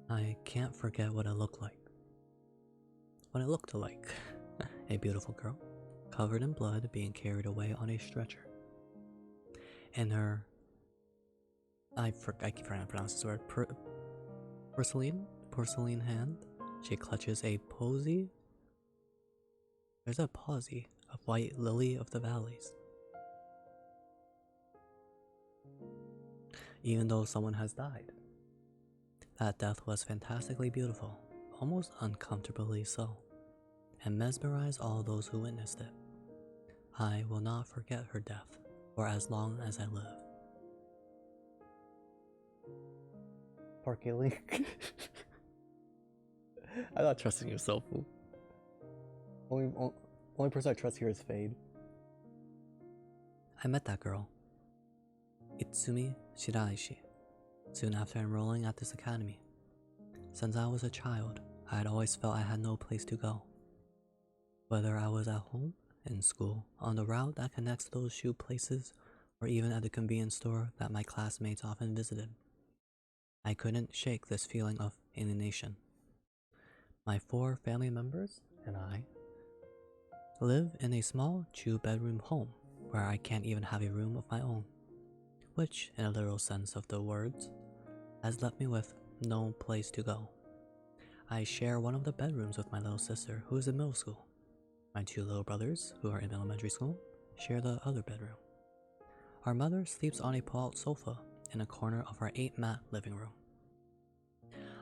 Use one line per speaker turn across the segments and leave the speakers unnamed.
I can't forget what it looked like. What it looked like. A beautiful girl, covered in blood, being carried away on a stretcher. In her... I keep trying to pronounce this word. Porcelain hand, she clutches a posy. There's a posy of white lily of the valleys. Even though someone has died. That death was fantastically beautiful, almost uncomfortably so, and mesmerized all those who witnessed it. I will not forget her death, for as long as I live. Porky Link. I'm not trusting you, Sofu. Only person I trust here is Fade. I met that girl, Itsumi Shiraishi, soon after enrolling at this academy. Since I was a child, I had always felt I had no place to go. Whether I was at home, in school, on the route that connects those shoe places, or even at the convenience store that my classmates often visited, I couldn't shake this feeling of alienation. My 4 family members and I live in a small 2-bedroom home where I can't even have a room of my own, which, in a literal sense of the words, has left me with no place to go. I share one of the bedrooms with my little sister, who is in middle school. My 2 little brothers, who are in elementary school, share the other bedroom. Our mother sleeps on a pull-out sofa in a corner of our 8-mat living room.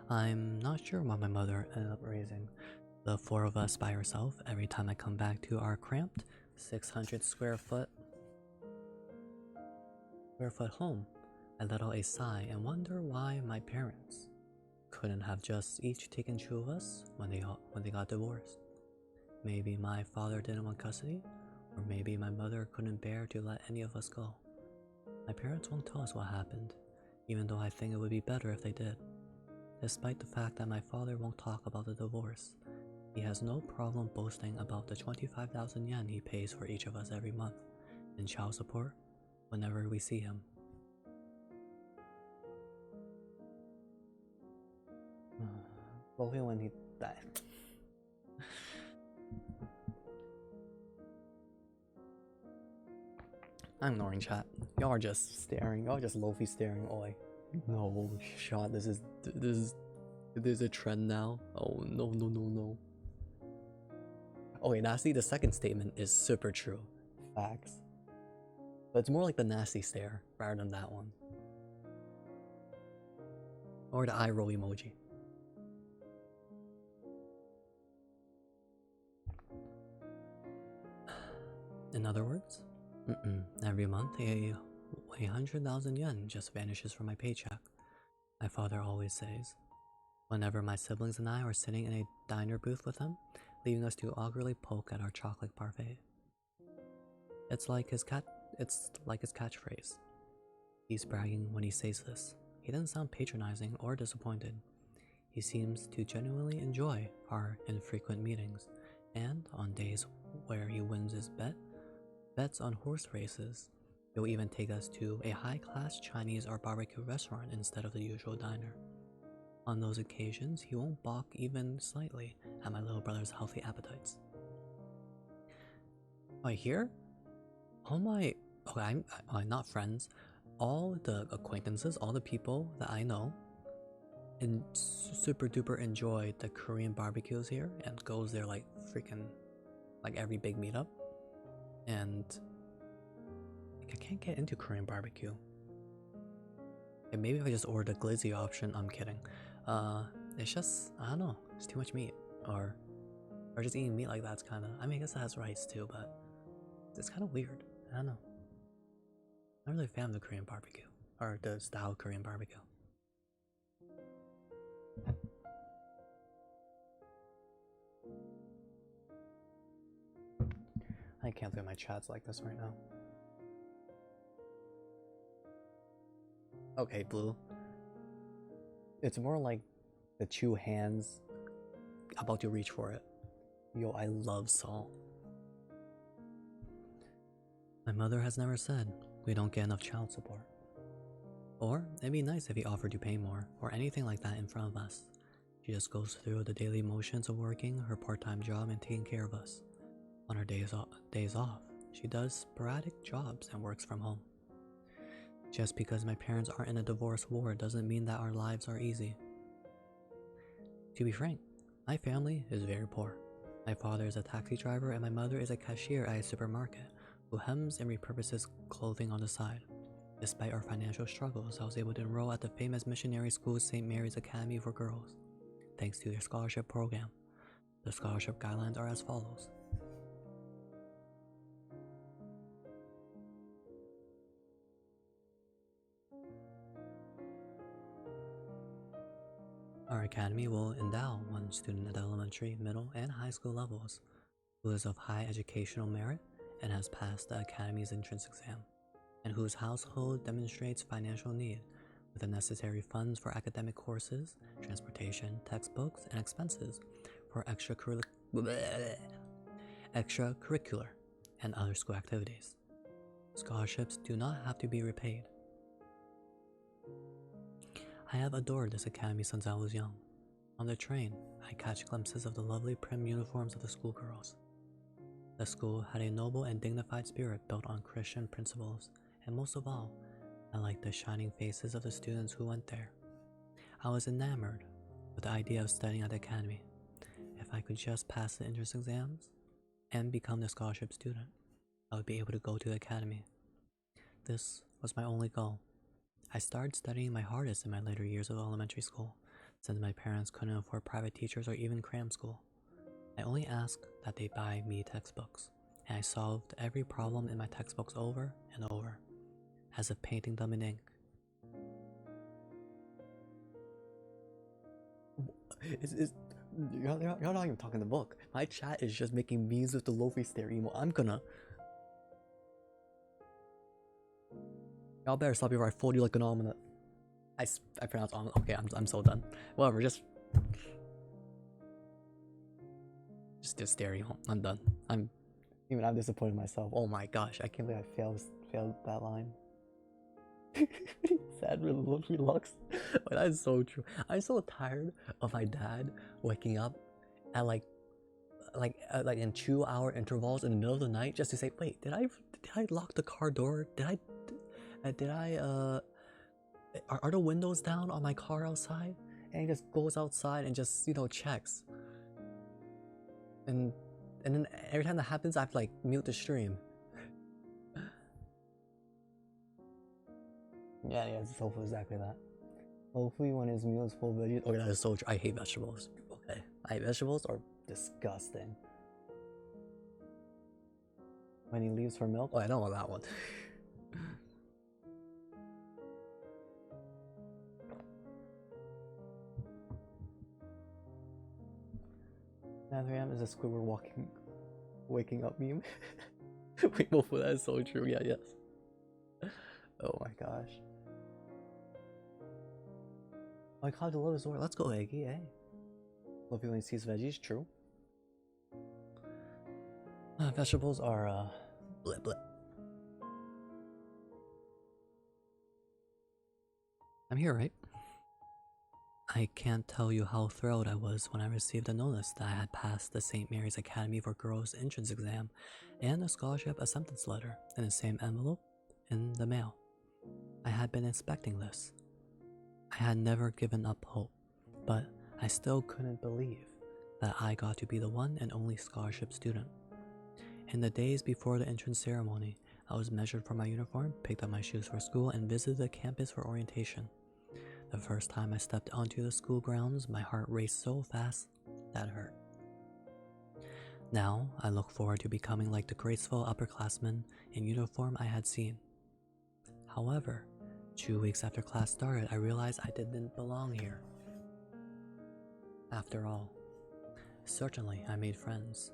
I'm not sure why my mother ended up raising the 4 of us by herself every time I come back to our cramped 600 square foot home. I let out a sigh and wonder why my parents couldn't have just each taken 2 of us when they got divorced. Maybe my father didn't want custody, or maybe my mother couldn't bear to let any of us go. My parents won't tell us what happened, even though I think it would be better if they did. Despite the fact that my father won't talk about the divorce, he has no problem boasting about the 25,000 yen he pays for each of us every month in child support whenever we see him. Only when he died. I'm ignoring chat. Y'all are just staring. Y'all are just low-fi staring. Oi. No shot. This is a trend now. Oh no. Okay, nasty. The second statement is super true. Facts. But it's more like the nasty stare rather than that one. Or the eye roll emoji. In other words, every month a 100,000 yen just vanishes from my paycheck. My father always says, whenever my siblings and I are sitting in a diner booth with him, leaving us to awkwardly poke at our chocolate parfait. It's like his catchphrase. He's bragging when he says this. He doesn't sound patronizing or disappointed. He seems to genuinely enjoy our infrequent meetings, and on days where he wins his bets on horse races, he'll even take us to a high-class Chinese or barbecue restaurant instead of the usual diner. On those occasions, he won't balk even slightly at my little brother's healthy appetites. I hear? All my... Okay, I'm not friends. All the acquaintances, all the people that I know, and super duper enjoy the Korean barbecues here and goes there like freaking... like every big meetup. And... I can't get into Korean barbecue. And maybe if I just order the glizzy option, I'm kidding. It's just, I don't know, it's too much meat. Or just eating meat like that's kinda, I mean I guess it has rice too, but it's kinda weird. I don't know. I'm not really a fan of the Korean barbecue. Or the style Korean barbecue. I can't look at my chats like this right now. Okay, Blue. It's more like the 2 hands about to reach for it. Yo, I love salt. My mother has never said we don't get enough child support. Or it'd be nice if he offered to pay more, or anything like that in front of us. She just goes through the daily motions of working her part-time job and taking care of us. On her days off, she does sporadic jobs and works from home. Just because my parents are in a divorce war doesn't mean that our lives are easy. To be frank, my family is very poor. My father is a taxi driver and my mother is a cashier at a supermarket who hems and repurposes clothing on the side. Despite our financial struggles, I was able to enroll at the famous missionary school St. Mary's Academy for Girls, thanks to their scholarship program. The scholarship guidelines are as follows. Our academy will endow one student at elementary, middle, and high school levels who is of high educational merit and has passed the academy's entrance exam, and whose household demonstrates financial need with the necessary funds for academic courses, transportation, textbooks, and expenses for extracurricular and other school activities. Scholarships do not have to be repaid. I have adored this academy since I was young. On the train, I catch glimpses of the lovely prim uniforms of the schoolgirls. The school had a noble and dignified spirit built on Christian principles, and most of all, I liked the shining faces of the students who went there. I was enamored with the idea of studying at the academy. If I could just pass the entrance exams and become the scholarship student, I would be able to go to the academy. This was my only goal. I started studying my hardest in my later years of elementary school, since my parents couldn't afford private teachers or even cram school. I only asked that they buy me textbooks, and I solved every problem in my textbooks over and over, as if painting them in ink. You're not even talking the book. My chat is just making memes with the Lofi stare emo. I'm gonna... Y'all better stop before I fold you like an omelet. I pronounced omelet. Okay, I'm so done. Whatever, just stare emo. I'm done. I'm disappointed in myself. Oh my gosh, I can't believe I failed that line. Sad relux. That is so true. I'm so tired of my dad waking up at like in 2-hour intervals in the middle of the night just to say, wait, did I lock the car door? Are the windows down on my car outside? And he just goes outside and just, checks. And then every time that happens, I have to like mute the stream. Yeah, it's hopefully exactly that. Hopefully when his meal is full of veggies. Okay, that is so true. I hate vegetables. Okay. Vegetables are disgusting. When he leaves for milk? Oh, I don't want that one. 9 a.m. is a Squidward waking up meme. Wait, both of that is so true. Yeah, yes. Oh my gosh. I caught the love sword. Let's go, Eggy, eh? Love you when he sees veggies, true. Vegetables are, bleh bleh. I'm here, right? I can't tell you how thrilled I was when I received a notice that I had passed the St. Mary's Academy for Girls entrance exam and a scholarship acceptance letter in the same envelope in the mail. I had been expecting this. I had never given up hope, but I still couldn't believe that I got to be the one and only scholarship student. In the days before the entrance ceremony, I was measured for my uniform, picked up my shoes for school, and visited the campus for orientation. The first time I stepped onto the school grounds, my heart raced so fast that it hurt. Now, I look forward to becoming like the graceful upperclassmen in uniform I had seen. However, 2 weeks after class started, I realized I didn't belong here. After all, certainly I made friends.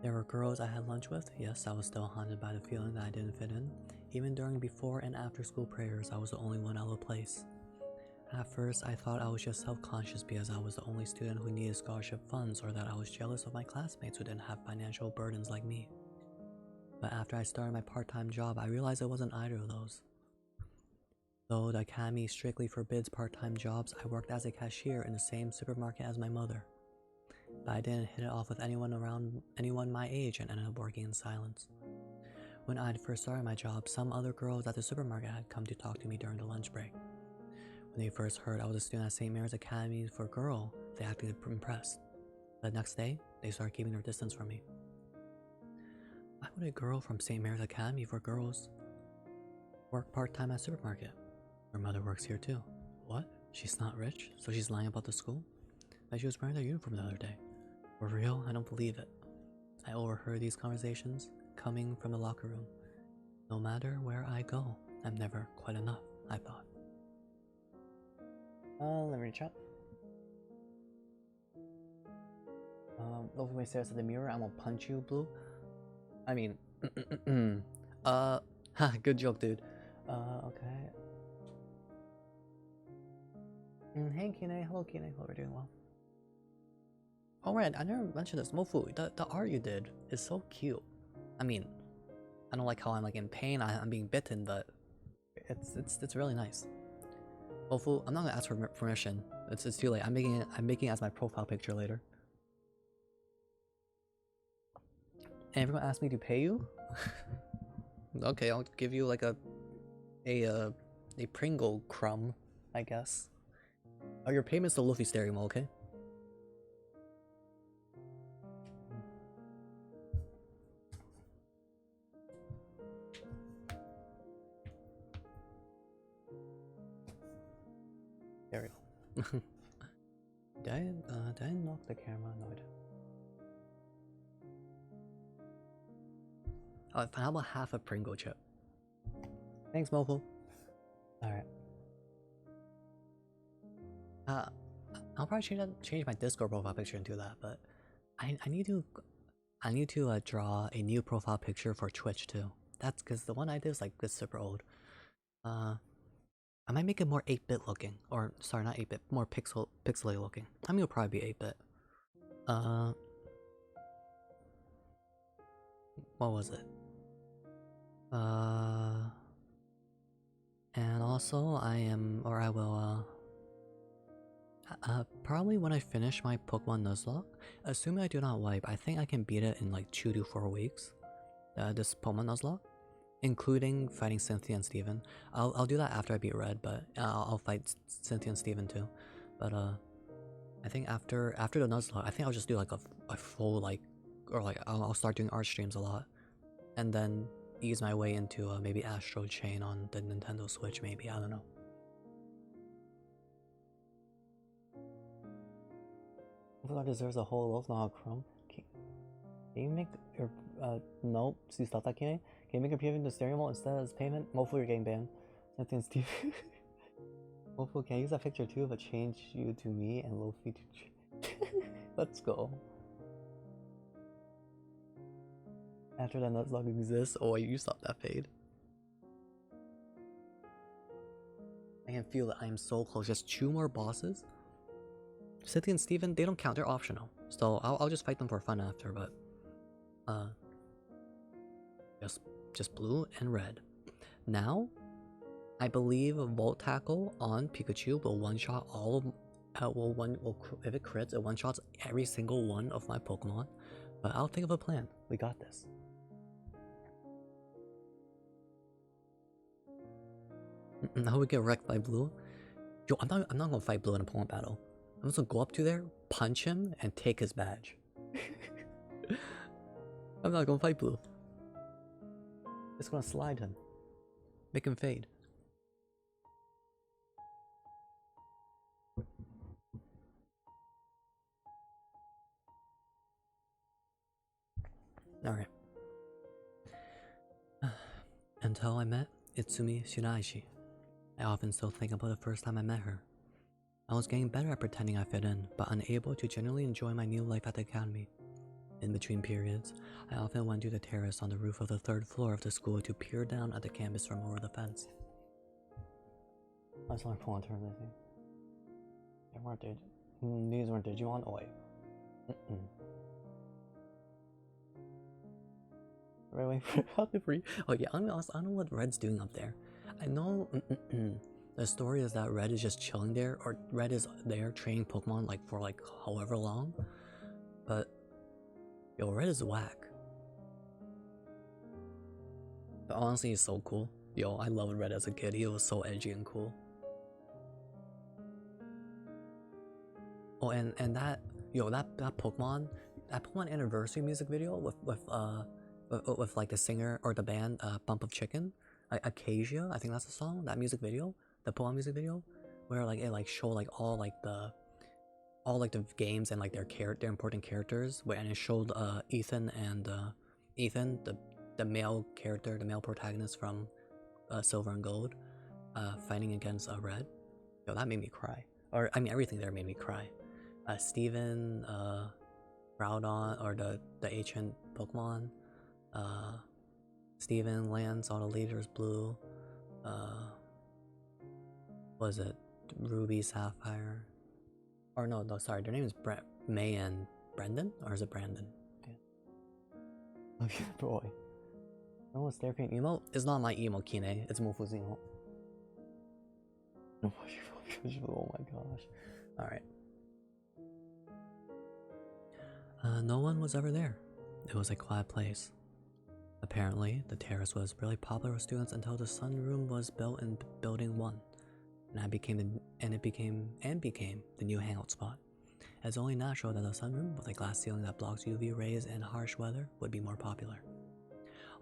There were girls I had lunch with. Yes, I was still haunted by the feeling that I didn't fit in. Even during before and after school prayers, I was the only one out of place. At first, I thought I was just self-conscious because I was the only student who needed scholarship funds, or that I was jealous of my classmates who didn't have financial burdens like me. But after I started my part-time job, I realized it wasn't either of those. Though the academy strictly forbids part-time jobs, I worked as a cashier in the same supermarket as my mother. But I didn't hit it off with anyone my age and ended up working in silence. When I had first started my job, some other girls at the supermarket had come to talk to me during the lunch break. When they first heard I was a student at St. Mary's Academy for Girl, they acted impressed. The next day, they started keeping their distance from me. Why would a girl from St. Mary's Academy for Girls work part-time at a supermarket? Her mother works here too. What? She's not rich, so she's lying about the school? Like she was wearing their uniform the other day. For real? I don't believe it. I overheard these conversations coming from the locker room. No matter where I go, I'm never quite enough, I thought. Let me chat. Over my stairs at the mirror, I'm gonna punch you, Blue. I mean, good joke, dude. Okay. Hey, Kine. Hello, Kine. Hope we're doing well. Oh, right, I never mentioned this. Mofu, the art you did is so cute. I mean, I don't like how I'm like in pain. I'm being bitten, but it's really nice. Mofu, I'm not gonna ask for permission. It's too late. I'm making it as my profile picture later. And everyone asked me to pay you. Okay, I'll give you like a Pringle crumb, I guess. Oh, your payment's the Luffy stereo, okay? There we go. did I knock the camera? No, I didn't. Oh, how about half a Pringle chip? Thanks, Mofo. Alright. I'll probably change my Discord profile picture into that, but I need to draw a new profile picture for Twitch too. That's because the one I did is like this super old. I might make it more 8-bit looking, or sorry, not 8-bit, more pixely looking. I mean, it'll probably be 8-bit. What was it? And also I will probably when I finish my Pokemon Nuzlocke, assuming I do not wipe, I think I can beat it in like 2 to 4 weeks. This Pokemon Nuzlocke, including fighting Cynthia and Steven. I'll do that after I beat Red, but I'll fight Cynthia and Steven too. But I think after the Nuzlocke, I think I'll just do like a full I'll start doing art streams a lot, and then ease my way into maybe Astro Chain on the Nintendo Switch. Maybe, I don't know. That deserves a whole loaf, not a crumb. Can you make your nope? See, stop that, Can you make a payment to stereo mode instead as payment? Mofu, you're getting banned. Nothing, Steve. Mofu, can I use that picture too, but change you to me and Lofi to. Let's go. After that Nuzlocke exists, oh, you stop that fade. I can feel that I am so close. Just 2 more bosses. Cynthia and Steven, they don't count, they're optional. So I'll just fight them for fun after, but just blue and red. Now, I believe Volt Tackle on Pikachu will one-shot all of if it crits, it one-shots every single one of my Pokemon. But I'll think of a plan. We got this. Now we get wrecked by Blue. Yo, I'm not gonna fight Blue in a Pokemon battle. I'm just gonna go up to there, punch him, and take his badge. I'm not gonna fight Blue. Just gonna slide him. Make him fade. Alright. Until I met Itsumi Shiraishi. I often still think about the first time I met her. I was getting better at pretending I fit in, but unable to genuinely enjoy my new life at the academy. In between periods, I often went to the terrace on the roof of the 3rd floor of the school to peer down at the campus from over the fence. I saw my phone turn, I think. They weren't these weren't Digimon? Oh wait. Wait, how to free? Oh yeah, I don't know what Red's doing up there. I know. The story is that Red is just chilling there, or Red is there training Pokemon like for like however long. But yo, Red is whack. But honestly, he's so cool. Yo, I loved Red as a kid. He was so edgy and cool. Oh, and that that Pokemon anniversary music video with like the singer or the band Bump of Chicken, Acacia, I think that's the song. That music video, the Pokemon music video, where like it like show like all the games and like their important characters, and it showed Ethan and Ethan, the male character, the male protagonist from Silver and Gold, fighting against Red. Yo, that made me cry. Or I mean, everything there made me cry. Steven, Groudon, or the ancient Pokemon. Steven, Lance, all the leaders, Blue. Was it Ruby, Sapphire? Or no, sorry, their name is May and Brendan? Or is it Brandon? Okay, boy. No, it's therapy emo? It's not my emo, Kine. It's Mofu's emo. Oh my gosh. Alright. No one was ever there. It was a quiet place. Apparently, the terrace was really popular with students until the sunroom was built in Building 1, and it became the new hangout spot. It's only natural that a sunroom with a glass ceiling that blocks UV rays in harsh weather would be more popular.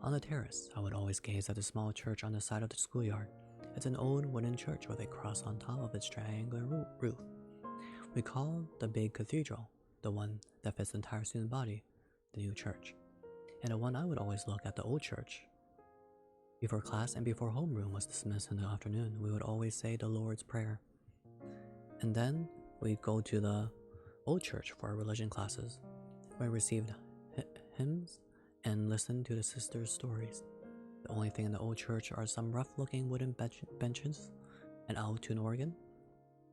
On the terrace, I would always gaze at the small church on the side of the schoolyard. It's an old wooden church with a cross on top of its triangular roof. We call the big cathedral, the one that fits the entire student body, the new church. And the one I would always look at, the old church. Before class and before homeroom was dismissed in the afternoon, we would always say the Lord's Prayer. And then we'd go to the old church for our religion classes, where we received hymns and listened to the sisters' stories. The only thing in the old church are some rough-looking wooden benches, an out-of-tune organ,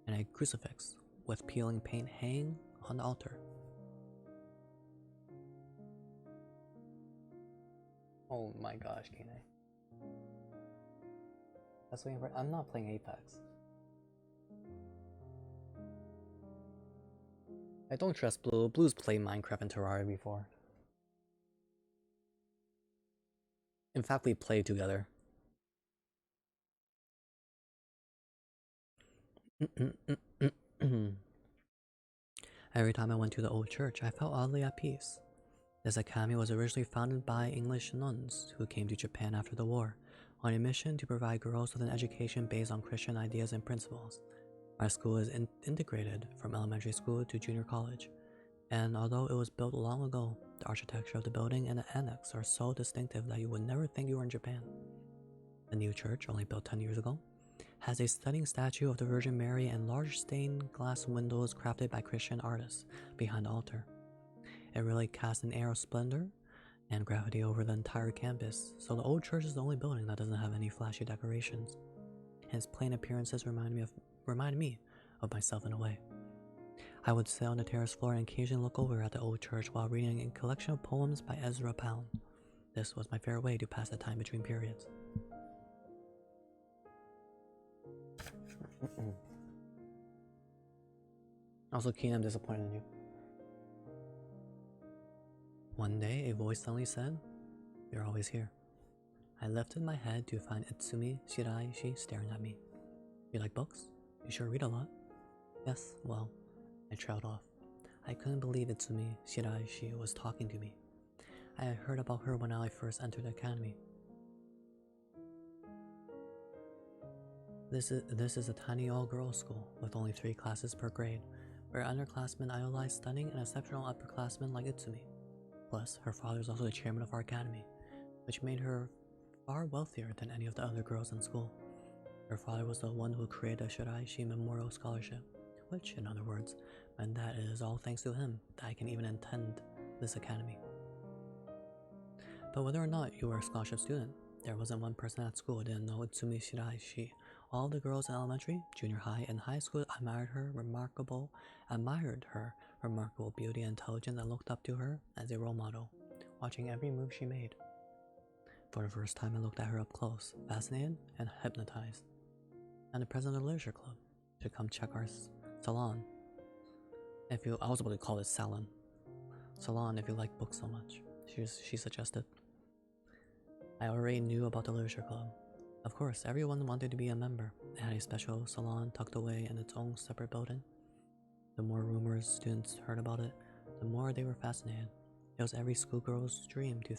and a crucifix with peeling paint hanging on the altar. Oh my gosh, Kane. That's what I'm not playing Apex. I don't trust Blue. Blue's played Minecraft and Terraria before. In fact, we played together. Every time I went to the old church, I felt oddly at peace. This academy was originally founded by English nuns who came to Japan after the war, on a mission to provide girls with an education based on Christian ideas and principles. Our school is integrated from elementary school to junior college, and although it was built long ago, the architecture of the building and the annex are so distinctive that you would never think you were in Japan. The new church, only built 10 years ago, has a stunning statue of the Virgin Mary and large stained glass windows crafted by Christian artists behind the altar. It really casts an air of splendor and gravity over the entire campus, so the old church is the only building that doesn't have any flashy decorations. Its plain appearances remind me of myself in a way. I would sit on the terrace floor and occasionally look over at the old church while reading a collection of poems by Ezra Pound. This was my favorite way to pass the time between periods. Also, Keen, I'm disappointed in you. One day, a voice suddenly said, "You're always here." I lifted my head to find Itsumi Shiraishi staring at me. "You like books? You sure read a lot." "Yes, well," I trailed off. I couldn't believe Itsumi Shiraishi was talking to me. I had heard about her when I first entered the academy. This is a tiny all-girls school with only 3 classes per grade, where underclassmen idolize stunning and exceptional upperclassmen like Itsumi. Plus, her father is also the chairman of our academy, which made her far wealthier than any of the other girls in school. Her father was the one who created the Shiraishi Memorial Scholarship, which, in other words, meant that it is all thanks to him that I can even attend this academy. But whether or not you were a scholarship student, there wasn't one person at school who didn't know Itsumi Shiraishi. All the girls in elementary, junior high, and high school admired her remarkable beauty and intelligence and looked up to her as a role model, watching every move she made. For the first time, I looked at her up close, fascinated and hypnotized. and the president of the literature club to come check our salon. If you, I was about to call it salon. Salon if you like books so much, she suggested. I already knew about the literature club. Of course, everyone wanted to be a member. It had a special salon tucked away in its own separate building. The more rumors students heard about it, the more they were fascinated. It was every schoolgirl's dream to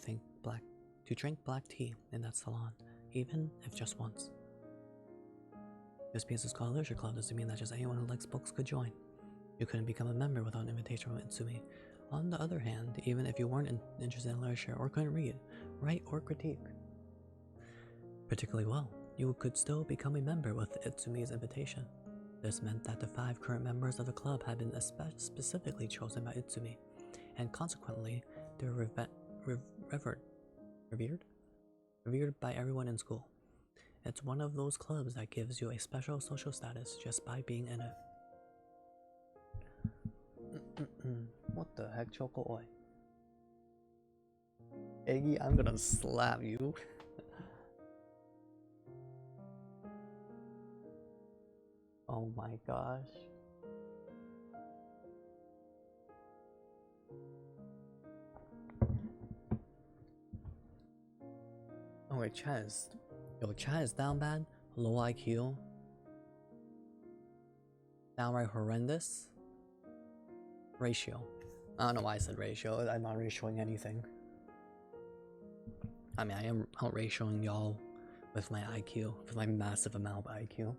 drink black tea in that salon, even if just once. Just because it's called a literature club doesn't mean that just anyone who likes books could join. You couldn't become a member without an invitation from Itsumi. On the other hand, even if you weren't interested in literature or couldn't read, write, or critique particularly well, you could still become a member with Itsumi's invitation. This meant that the 5 current members of the club had been specifically chosen by Itsumi, and consequently, they were revered by everyone in school. It's one of those clubs that gives you a special social status just by being in it. What the heck, Choco Oi? Eggy, I'm gonna slap you. Oh my gosh. Oh wait, chat is down bad, low IQ, downright horrendous. Ratio. I don't know why I said ratio. I'm not ratioing anything. I mean, I am out ratioing y'all with my IQ, with my massive amount of IQ.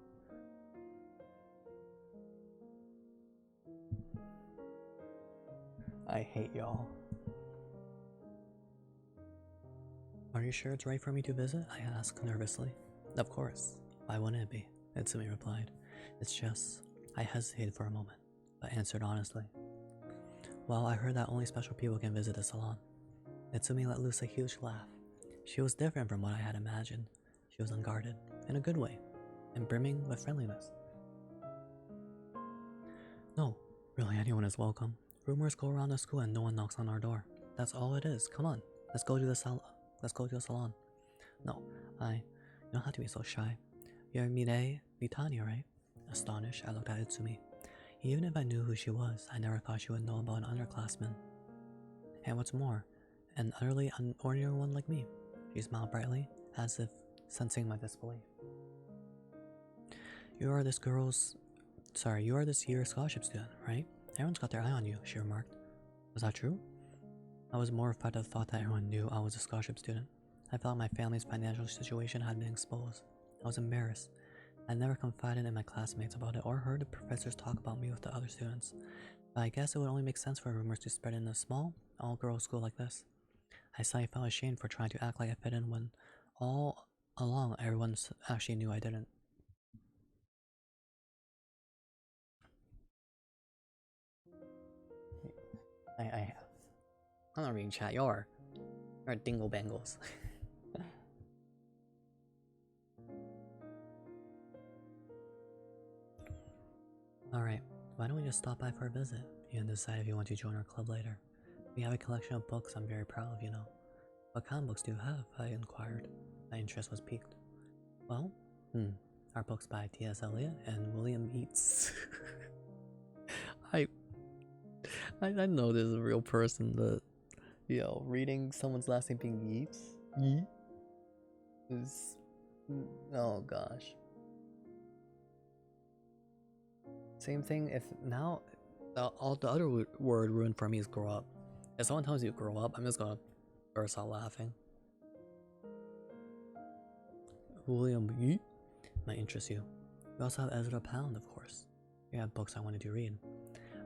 I hate y'all. Are you sure it's right for me to visit? I asked nervously. Of course. Why wouldn't it be? Itsumi replied. It's just, I hesitated for a moment, but answered honestly. Well, I heard that only special people can visit the salon. Itsumi let loose a huge laugh. She was different from what I had imagined. She was unguarded, in a good way, and brimming with friendliness. No, really anyone is welcome. Rumors go around the school and no one knocks on our door. That's all it is. Come on, let's go to the salon. No, you don't have to be so shy. You're Mitania, right? Astonished, I looked at Itsumi. Even if I knew who she was, I never thought she would know about an underclassman. And what's more, an utterly unordinary one like me. She smiled brightly, as if sensing my disbelief. You are this year's scholarship student, right? Everyone's got their eye on you, she remarked. Was that true? I was mortified at the thought that everyone knew I was a scholarship student. I felt my family's financial situation had been exposed. I was embarrassed. I never confided in my classmates about it or heard the professors talk about me with the other students. But I guess it would only make sense for rumors to spread in a small, all-girls school like this. I suddenly felt ashamed for trying to act like I fit in when all along everyone actually knew I didn't. I'm not reading chat, you're dingle bangles. Alright, why don't we just stop by for a visit? You can decide if you want to join our club later. We have a collection of books I'm very proud of, you know. What kind of books do you have? I inquired. My interest was piqued. Well, our books by T.S. Eliot and William Yeats. I know this is a real person, but reading someone's last name being Yeats is, oh gosh. Same thing if now all the other word ruined for me is grow up. If someone tells you grow up, I'm just gonna burst out laughing. William Yeat might interest you. We also have Ezra Pound, of course. We have books I wanted to read.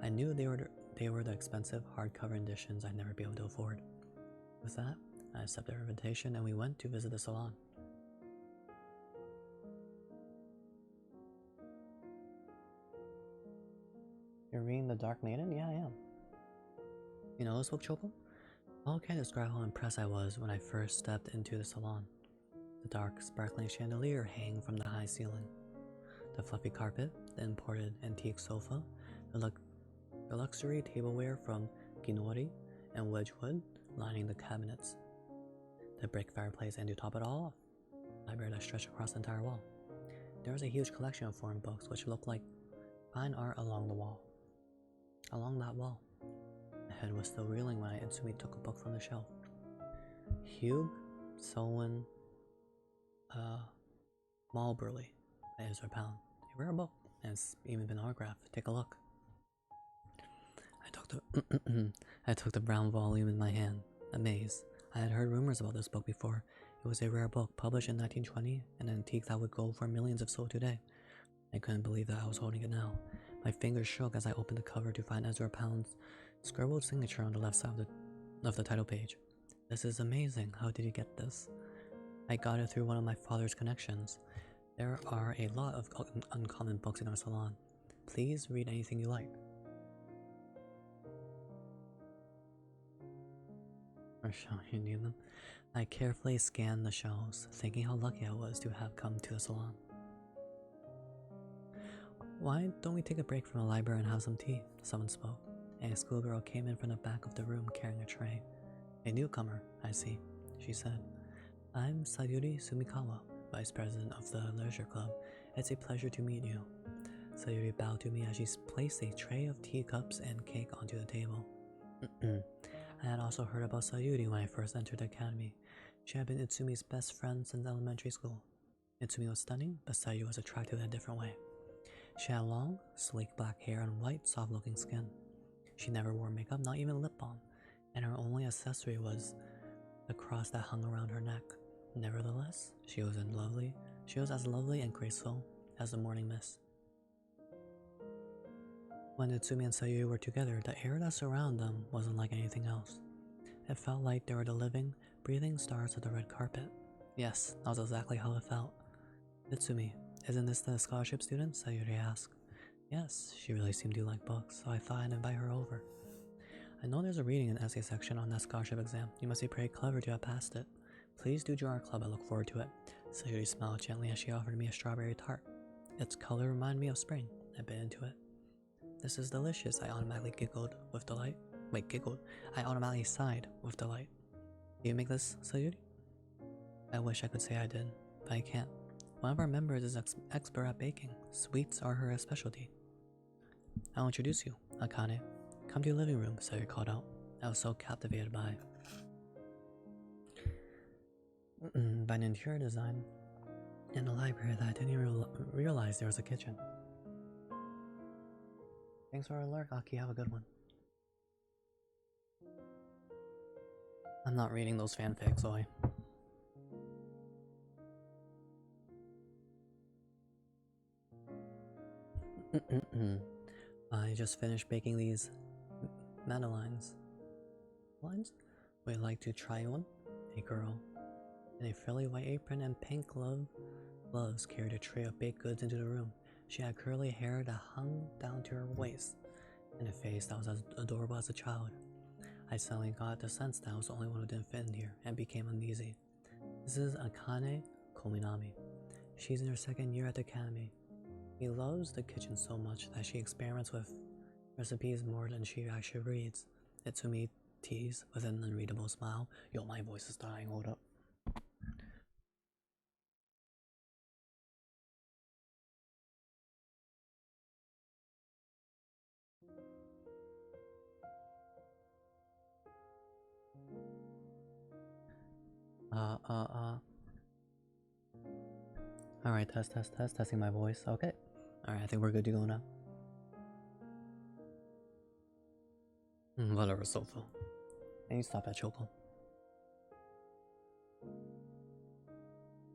I knew they were the expensive hardcover editions I'd never be able to afford. With that, I accepted her invitation and we went to visit the salon. You're reading The Dark Maiden? Yeah, I am. You know this book, Choco? How can I describe how impressed I was when I first stepped into the salon? The dark, sparkling chandelier hanging from the high ceiling. The fluffy carpet, the imported antique sofa, the luxury tableware from Ginori and Wedgwood lining the cabinets. The brick fireplace, and to top it all off, library that stretched across the entire wall. There was a huge collection of foreign books which looked like fine art along the wall. Along that wall. My head was still reeling when Itsumi took a book from the shelf. Hugh Selwyn Marlborough by Ezra Pound. A rare book, and it's even been autographed. Take a look. I took the brown volume in my hand, amazed. I had heard rumors about this book before. It was a rare book, published in 1920, an antique that would go for millions if sold today. I couldn't believe that I was holding it now. My fingers shook as I opened the cover to find Ezra Pound's scribbled signature on the left side of the title page. This is amazing. How did you get this? I got it through one of my father's connections. There are a lot of uncommon books in our salon. Please read anything you like. Or shall you need them? I carefully scanned the shelves, thinking how lucky I was to have come to the salon. Why don't we take a break from the library and have some tea? Someone spoke. A schoolgirl came in from the back of the room carrying a tray. A newcomer, I see, she said. I'm Sayuri Sumikawa, Vice President of the Leisure Club. It's a pleasure to meet you. Sayuri bowed to me as she placed a tray of teacups and cake onto the table. I had also heard about Sayuri when I first entered the academy. She had been Itsumi's best friend since elementary school. Itsumi was stunning, but Sayuri was attractive in a different way. She had long, sleek black hair and white, soft-looking skin. She never wore makeup, not even lip balm, and her only accessory was the cross that hung around her neck. Nevertheless, she was as lovely and graceful as the morning mist. When Itsumi and Sayuri were together, the air that surrounded them wasn't like anything else. It felt like they were the living, breathing stars of the red carpet. Yes, that was exactly how it felt. Itsumi, isn't this the scholarship student? Sayuri asked. Yes, she really seemed to like books, so I thought I'd invite her over. I know there's a reading and essay section on that scholarship exam. You must be pretty clever to have passed it. Please do join our club, I look forward to it. Sayuri smiled gently as she offered me a strawberry tart. Its color reminded me of spring. I bit into it. This is delicious, I automatically giggled with delight. I automatically sighed with delight. Do you make this, Sayuri? I wish I could say I did, but I can't. One of our members is expert at baking. Sweets are her specialty. I'll introduce you, Akane. Come to your living room, Sayuri called out. I was so captivated by an interior design in the library that I didn't even realize there was a kitchen. Thanks for our alert, Aki. Have a good one. I'm not reading those fanfics, Oi. I just finished baking these madeleines. Would you like to try one? A girl in a frilly white apron and pink gloves carried a tray of baked goods into the room. She had curly hair that hung down to her waist, and a face that was as adorable as a child. I suddenly got the sense that I was the only one who didn't fit in here, and became uneasy. This is Akane Kominami. She's in her second year at the academy. He loves the kitchen so much that she experiments with recipes more than she actually reads. Itsumi teased with an unreadable smile. Yo, my voice is dying, hold up. Alright, testing my voice. Okay. Alright, I think we're good to go now. Whatever, Sofa. And you stop that choco.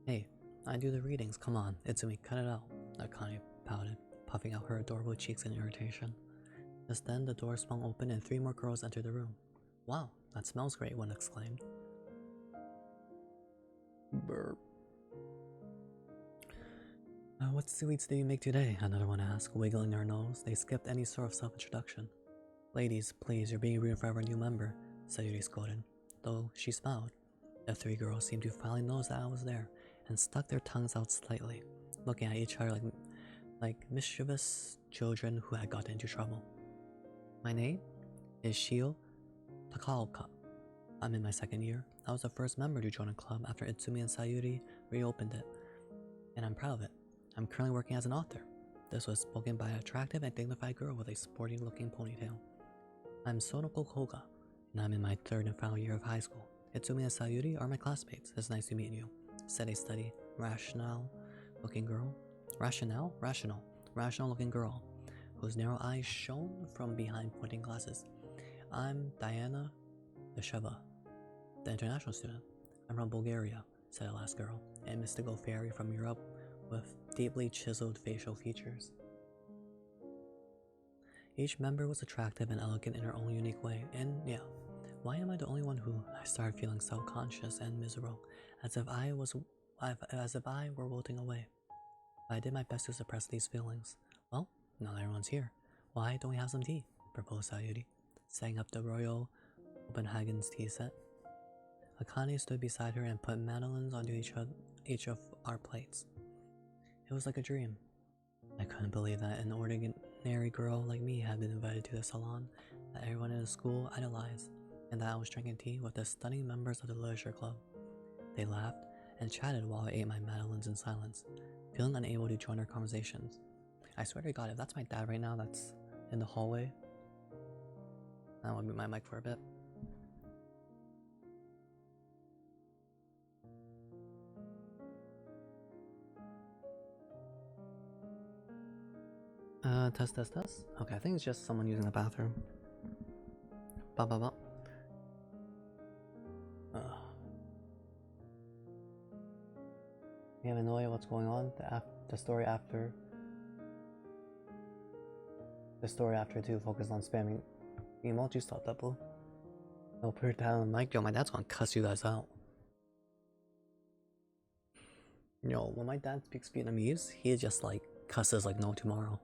Hey, I do the readings, come on. Itsumi, cut it out. Akane pouted, puffing out her adorable cheeks in irritation. Just then, the door swung open and 3 more girls entered the room. Wow, that smells great, one exclaimed. Burp. What sweets do you make today? Another one asked, wiggling her nose. They skipped any sort of self-introduction. Ladies, please, you're being rude for every new member, Sayuri scolded, though she smiled. The 3 girls seemed to finally notice that I was there, and stuck their tongues out slightly, looking at each other like mischievous children who had gotten into trouble. My name is Shio Takaoka. I'm in my second year. I was the first member to join a club after Itsumi and Sayuri reopened it, and I'm proud of it. I'm currently working as an author. This was spoken by an attractive and dignified girl with a sporty-looking ponytail. I'm Sonoko Koga, and I'm in my third and final year of high school. Itsumi and Sayuri are my classmates. It's nice to meet you, said a steady, rational-looking girl. Rational-looking girl, whose narrow eyes shone from behind pointing glasses. I'm Diana Desheva, the international student. I'm from Bulgaria, said the last girl, a mystical fairy from Europe with deeply chiseled facial features. Each member was attractive and elegant in her own unique way, and yeah, why am I the only one who I started feeling self-conscious and miserable, as if I were wilting away? But I did my best to suppress these feelings. Well, now that everyone's here, why don't we have some tea? Proposed Sayuri, setting up the Royal Copenhagen's tea set. Akane stood beside her and put madeleines onto each of our plates. It was like a dream. I couldn't believe that an ordinary girl like me had been invited to the salon that everyone in the school idolized, and that I was drinking tea with the stunning members of the literature club. They laughed and chatted while I ate my madeleines in silence, feeling unable to join their conversations. I swear to God, if that's my dad right now that's in the hallway, I want to mute my mic for a bit. Test. Okay, I think it's just someone using the bathroom. Ba. You have no idea what's going on? The story after 2 focused on spamming emoji. Stop that, boo. No, put it down, Mike. Yo, my dad's gonna cuss you guys out. Yo, when my dad speaks Vietnamese, he just like cusses like no tomorrow.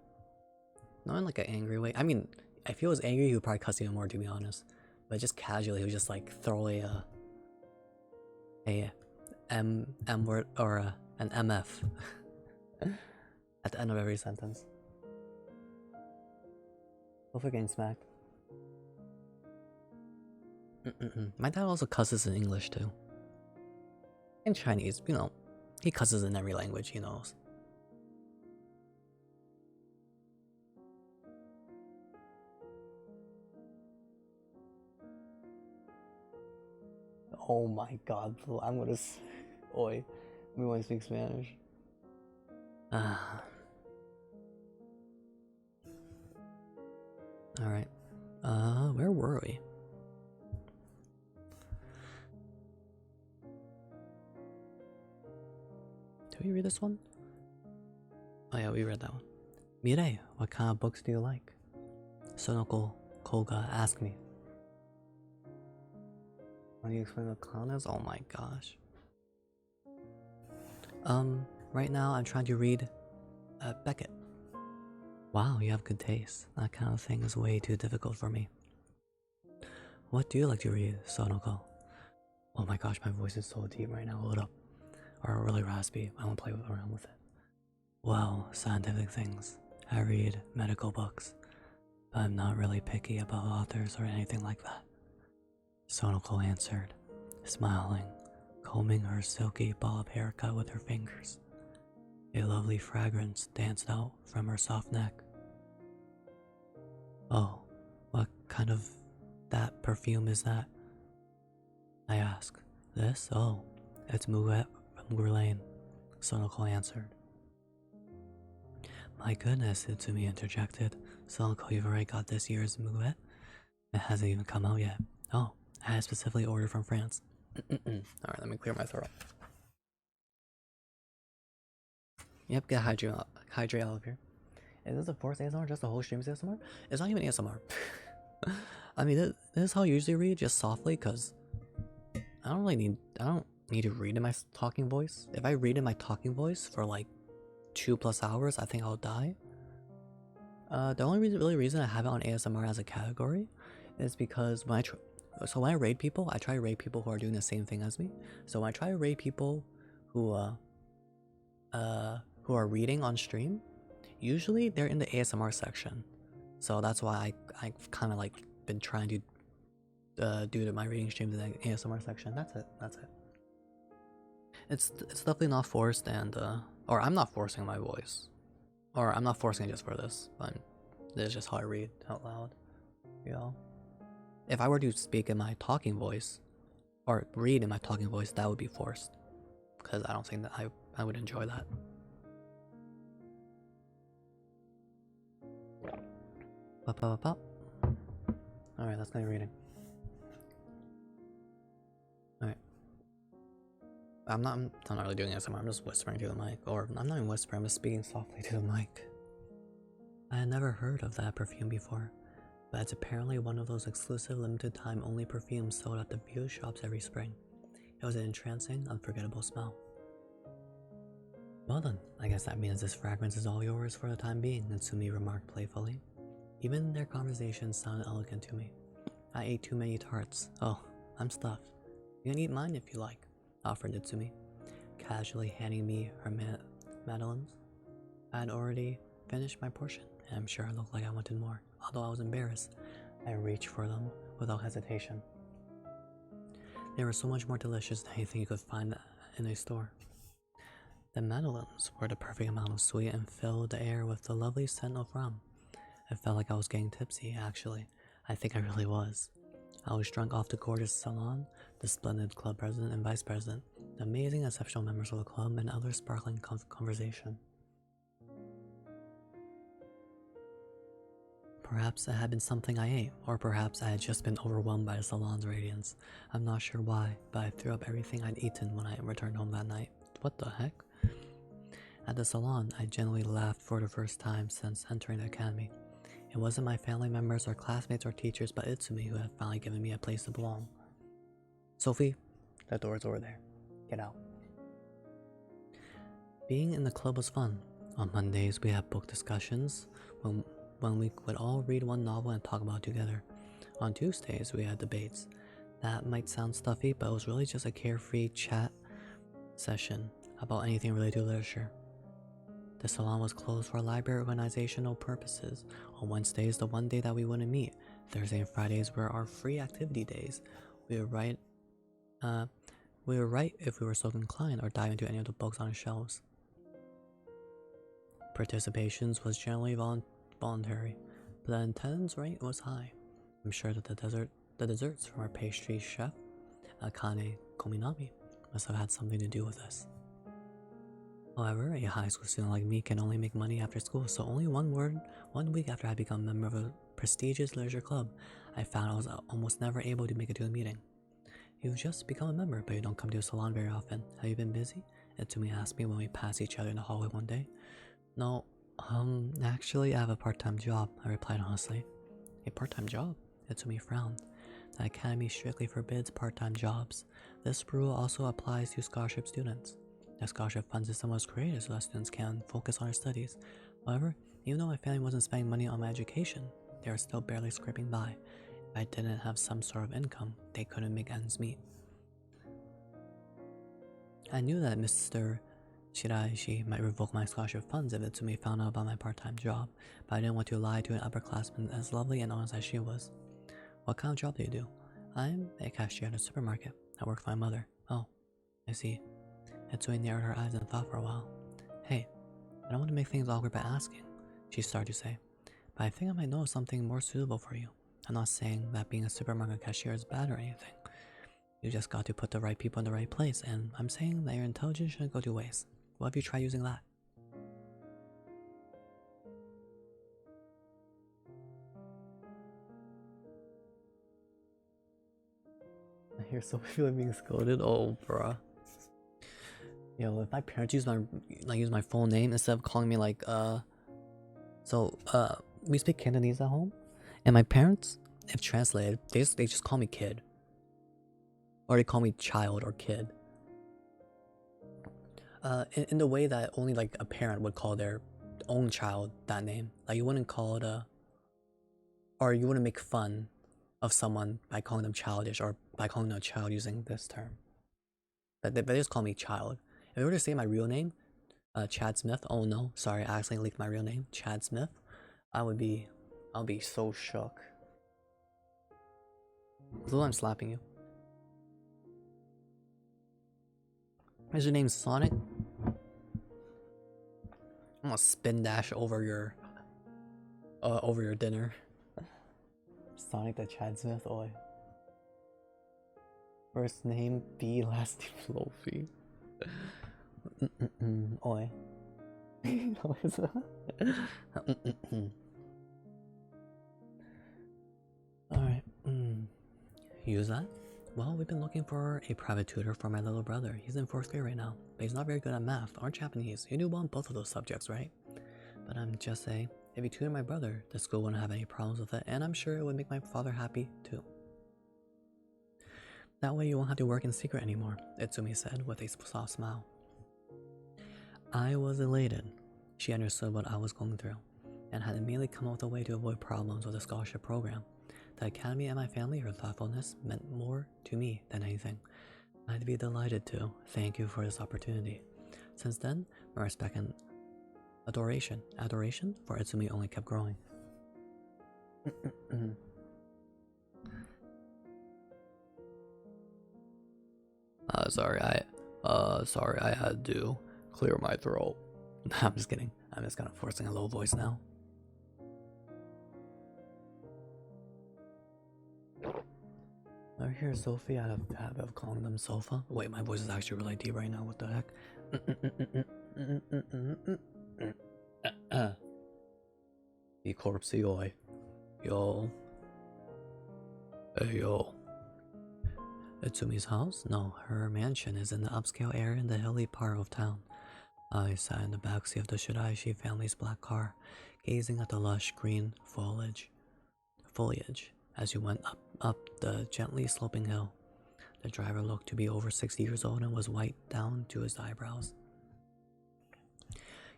Not in like an angry way. I mean, if he was angry, he would probably cuss even more, to be honest. But just casually, he would just like throw a M word or an MF at the end of every sentence. Go for getting smacked. My dad also cusses in English too. In Chinese, you know, he cusses in every language he knows. Oh my God, I'm gonna... Oi, we want to speak Spanish. Alright. Where were we? Did we read this one? Oh yeah, we read that one. Mirei, what kind of books do you like? Sonoko Koga asked me. When you explain what clown is? Oh my gosh. Right now I'm trying to read Beckett. Wow, you have good taste. That kind of thing is way too difficult for me. What do you like to read, Sonoko? Oh my gosh, my voice is so deep right now. Hold up. Or really raspy. I won't play around with it. Well, scientific things. I read medical books, but I'm not really picky about authors or anything like that. Sonoko answered, smiling, combing her silky bob haircut with her fingers. A lovely fragrance danced out from her soft neck. Oh, what kind of that perfume is that? I asked. This? Oh, it's Muguet from Guerlain, Sonoko answered. My goodness, Itsumi interjected. Sonoko, you've already got this year's Muguet? It hasn't even come out yet. Oh, I had specifically ordered from France. Alright, let me clear my throat. Yep, get hydrate out of here. Is this a forced ASMR? Just a whole stream's ASMR? It's not even ASMR. I mean, this is how I usually read, just softly, because I don't need to read in my talking voice. If I read in my talking voice for like 2+ hours, I think I'll die. The only reason I have it on ASMR as a category is because when I raid people, I try to raid people who are doing the same thing as me. So when I try to raid people who are reading on stream, usually they're in the ASMR section. So that's why I've kind of like been trying to do my reading streams in the ASMR section. That's it. It's definitely not forced, and Or I'm not forcing my voice. Or I'm not forcing it just for this, but this is just how I read out loud. You know? If I were to speak in my talking voice, or read in my talking voice, that would be forced. Because I don't think that I would enjoy that. Alright, let's continue reading. Alright. I'm not really doing ASMR, I'm just whispering to the mic. Or, I'm not even whispering, I'm just speaking softly to the mic. I had never heard of that perfume before, but it's apparently one of those exclusive limited time only perfumes sold at the view shops every spring. It was an entrancing, unforgettable smell. Well then, I guess that means this fragrance is all yours for the time being, Natsumi remarked playfully. Even their conversation sounded elegant to me. I ate too many tarts. Oh, I'm stuffed. You can eat mine if you like, offered Natsumi, casually handing me her madeleines. I had already finished my portion, and I'm sure I looked like I wanted more. Although I was embarrassed, I reached for them without hesitation. They were so much more delicious than anything you could find in a store. The madeleines were the perfect amount of sweet and filled the air with the lovely scent of rum. I felt like I was getting tipsy, actually. I think I really was. I was drunk off the gorgeous salon, the splendid club president and vice president, the amazing exceptional members of the club, and other sparkling conversation. Perhaps it had been something I ate, or perhaps I had just been overwhelmed by the salon's radiance. I'm not sure why, but I threw up everything I'd eaten when I returned home that night. What the heck? At the salon, I genuinely laughed for the first time since entering the academy. It wasn't my family members or classmates or teachers, but Itsumi who had finally given me a place to belong. Sophie, the door's over there. Get out. Being in the club was fun. On Mondays, we had book discussions when we would all read one novel and talk about it together. On Tuesdays, we had debates. That might sound stuffy, but it was really just a carefree chat session about anything related to literature. The salon was closed for library organizational purposes. On Wednesdays, the one day that we wouldn't meet. Thursday and Fridays were our free activity days. We would write if we were so inclined or dive into any of the books on the shelves. Participations was generally voluntary, but the attendance rate was high. I'm sure that the desserts from our pastry chef, Akane Kominami, must have had something to do with this. However, a high school student like me can only make money after school, so only one week after I became a member of a prestigious literature club, I found I was almost never able to make it to a meeting. You've just become a member, but you don't come to a salon very often. Have you been busy? Itsumi asked me when we passed each other in the hallway one day. No, actually I have a part-time job, I replied honestly. A part-time job? Itsumi frowned. The academy strictly forbids part-time jobs. This rule also applies to scholarship students. The scholarship fund system was created so that students can focus on their studies. However, even though my family wasn't spending money on my education, they were still barely scraping by. If I didn't have some sort of income, they couldn't make ends meet. I knew that Mr. Shiraishi might revoke my scholarship funds if Itsumi found out about my part-time job, but I didn't want to lie to an upperclassman as lovely and honest as she was. What kind of job do you do? I'm a cashier at a supermarket. I work for my mother. Oh, I see. Itsumi narrowed her eyes and thought for a while. Hey, I don't want to make things awkward by asking, she started to say, but I think I might know something more suitable for you. I'm not saying that being a supermarket cashier is bad or anything. You just got to put the right people in the right place, and I'm saying that your intelligence shouldn't go to waste. What if you try using that? I hear so many people being scolded. Oh, bruh. Yo, if my parents use my full name instead of calling me like we speak Cantonese at home, and my parents, if translated, they just call me kid, or they call me child or kid. In the way that only like a parent would call their own child that name. Like you wouldn't call it or you wouldn't make fun of someone by calling them childish or by calling them a child using this term. But they just call me child. If I were to say my real name, Chad Smith. Oh no, sorry, I accidentally leaked my real name, Chad Smith. I'll be so shook. Lou, I'm slapping you. Is your name Sonic? I'm gonna spin dash over your dinner. Sonic the Chad Smith, oi. First name B, last name Flofi. Oi. Alright. Use that? Well, we've been looking for a private tutor for my little brother. He's in 4th grade right now, but he's not very good at math or Japanese. You do well in both of those subjects, right? But I'm just saying, if you tutor my brother, the school wouldn't have any problems with it, and I'm sure it would make my father happy too. That way you won't have to work in secret anymore, Itsumi said with a soft smile. I was elated. She understood what I was going through, and had immediately come up with a way to avoid problems with the scholarship program. The academy and my family, her thoughtfulness, meant more to me than anything. I'd be delighted to thank you for this opportunity. Since then, my respect and adoration for Itsumi only kept growing. Sorry, I had to clear my throat. I'm just kidding. I'm just kind of forcing a low voice now. I hear Sophie out of habit of calling them sofa. Wait, my voice is actually really deep right now. What the heck? Be corpsey oi. Yo. Hey yo. Itsumi's house? No, her mansion is in the upscale area in the hilly part of town. I sat in the backseat of the Shiraishi family's black car, gazing at the lush green foliage as we went up the gently sloping hill. The driver looked to be over 60 years old and was white down to his eyebrows.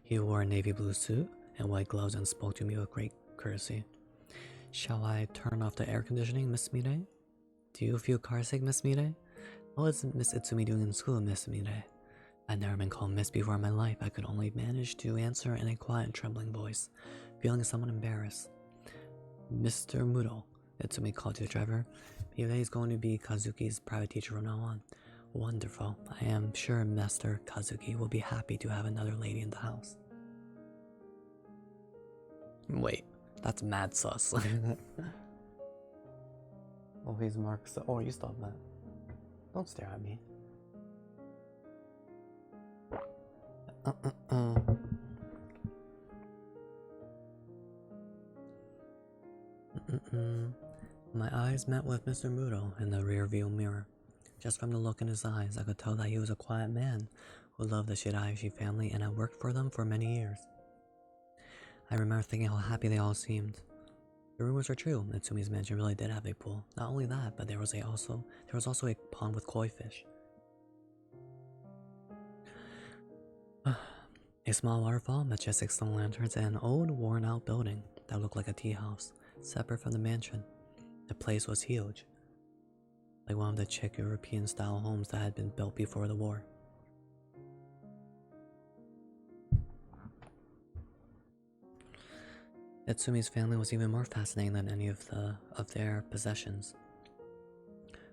He wore a navy blue suit and white gloves and spoke to me with great courtesy. Shall I turn off the air conditioning, Miss Mire? Do you feel carsick, Miss Mire? What is Miss Itsumi doing in school, Miss Mire? I'd never been called Miss before in my life. I could only manage to answer in a quiet and trembling voice, feeling somewhat embarrassed. Mr. Muto, Itsumi called to the driver. Mire is going to be Kazuki's private teacher from now on. Wonderful. I am sure Master Kazuki will be happy to have another lady in the house. Wait, that's mad sus. Oh, he's Mark. Oh, you stop that. Don't stare at me. My eyes met with Mr. Muto in the rear-view mirror. Just from the look in his eyes, I could tell that he was a quiet man who loved the Shiraishi family and had worked for them for many years. I remember thinking how happy they all seemed. The rumors were true. Itsumi's mansion really did have a pool. Not only that, but there was also a pond with koi fish. A small waterfall, majestic stone lanterns, and an old, worn-out building that looked like a tea house, separate from the mansion. The place was huge, like one of the Czech European-style homes that had been built before the war. Itsumi's family was even more fascinating than any of their possessions.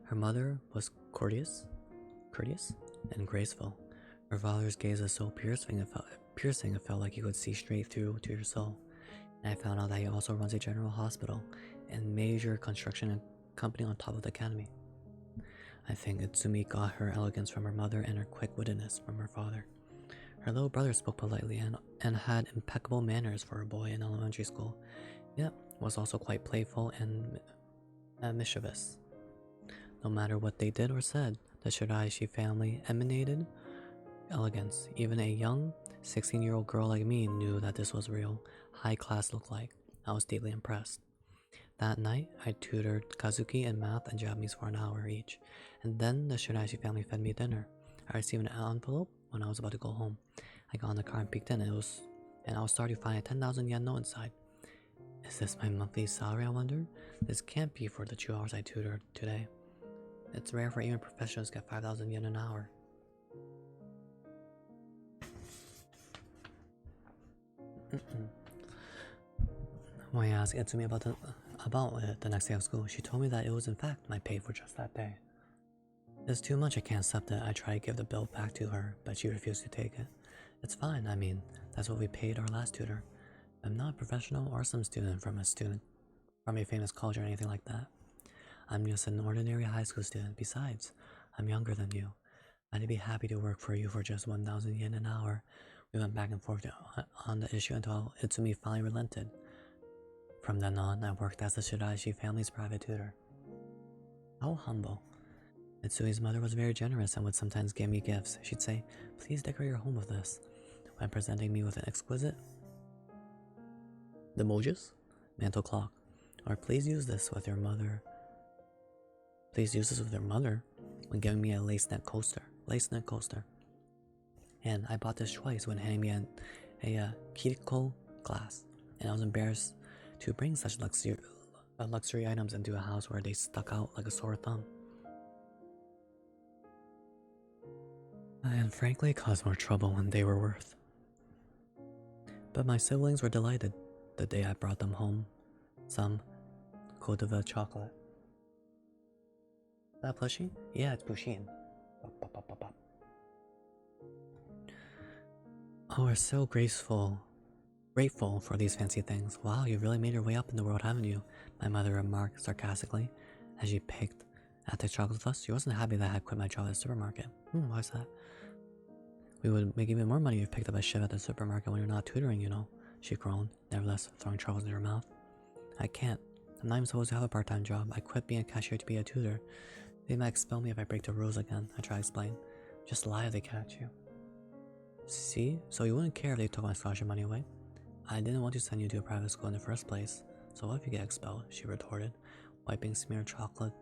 Her mother was courteous, and graceful. Her father's gaze was so piercing it felt like you could see straight through to your soul. And I found out that he also runs a general hospital and major construction company on top of the academy. I think Itsumi got her elegance from her mother and her quick-wittedness from her father. Her little brother spoke politely and had impeccable manners for a boy in elementary school, yet was also quite playful and mischievous. No matter what they did or said, the Shiraishi family emanated elegance. Even a young 16-year-old girl like me knew that this was real, high-class look-like. I was deeply impressed. That night, I tutored Kazuki in math and Japanese for an hour each, and then the Shiraishi family fed me dinner. I received an envelope when I was about to go home. I got in the car and peeked in, and I was starting to find a 10,000 yen note inside. Is this my monthly salary, I wonder? This can't be for the 2 hours I tutored today. It's rare for even professionals to get 5,000 yen an hour. When I asked Itsumi about it the next day of school, she told me that it was in fact my pay for just that day. It's too much, I can't accept it. I tried to give the bill back to her, but she refused to take it. It's fine, I mean, that's what we paid our last tutor. I'm not a professional or some student from a famous college or anything like that. I'm just an ordinary high school student. Besides, I'm younger than you. I'd be happy to work for you for just 1,000 yen an hour. We went back and forth on the issue until Itsumi finally relented. From then on, I worked as the Shiraishi family's private tutor. How humble. Itsumi's mother was very generous and would sometimes give me gifts. She'd say, "Please decorate your home with this," when presenting me with an exquisite the Mojus mantle clock. Or please use this with your mother. Please use this with your mother when giving me a lace neck coaster. And I bought this twice when handing me a Kiriko glass, and I was embarrassed to bring such luxury items into a house where they stuck out like a sore thumb. And frankly caused more trouble than they were worth. But my siblings were delighted the day I brought them home some Godiva chocolate. Is that plushie? Yeah, it's Bushin. Oh, we're so grateful for these fancy things. Wow, you've really made your way up in the world, haven't you? My mother remarked sarcastically as she picked at the chocolate fuss. She wasn't happy that I had quit my job at the supermarket. Why's that? We would make even more money if you picked up a shift at the supermarket when you're not tutoring, you know, she groaned, nevertheless throwing chocolates in her mouth. I can't. I'm not even supposed to have a part-time job. I quit being a cashier to be a tutor. They might expel me if I break the rules again, I try to explain. Just lie if they catch you. See? So you wouldn't care if they took my scholarship money away? I didn't want to send you to a private school in the first place. So what if you get expelled? She retorted, wiping smeared chocolate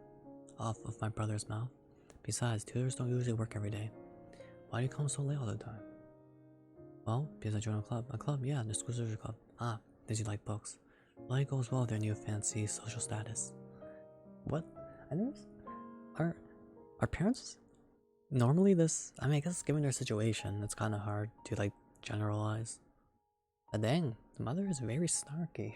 off of my brother's mouth. Besides, tutors don't usually work every day. Why do you come so late all the time? Well, because I joined a club. A club? Yeah, the school social club. Ah, did you like books? Well, it goes well with their new fancy social status. What? I think are parents normally this? I mean, I guess given their situation, it's kind of hard to like generalize. But dang, the mother is very snarky.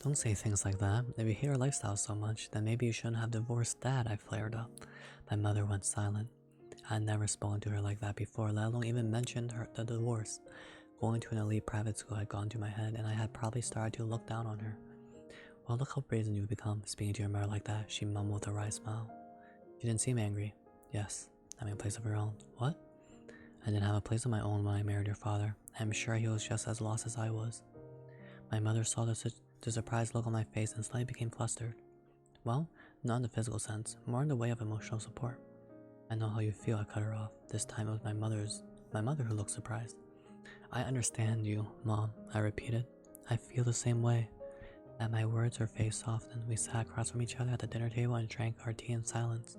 Don't say things like that. If you hate our lifestyle so much, then maybe you shouldn't have divorced Dad, I flared up. My mother went silent. I had never spoken to her like that before, let alone even mentioned the divorce. Going to an elite private school had gone to my head, and I had probably started to look down on her. Well, look how brazen you've become, speaking to your mother like that, she mumbled with a wry smile. She didn't seem angry. Yes, having a place of her own. What? I didn't have a place of my own when I married your father. I'm sure he was just as lost as I was. My mother saw the surprised look on my face and slightly became flustered. Well, not in the physical sense, more in the way of emotional support. I know how you feel, I cut her off. This time it was my mother who looked surprised. I understand you, Mom, I repeated. I feel the same way. At my words, her face softened. We sat across from each other at the dinner table and drank our tea in silence.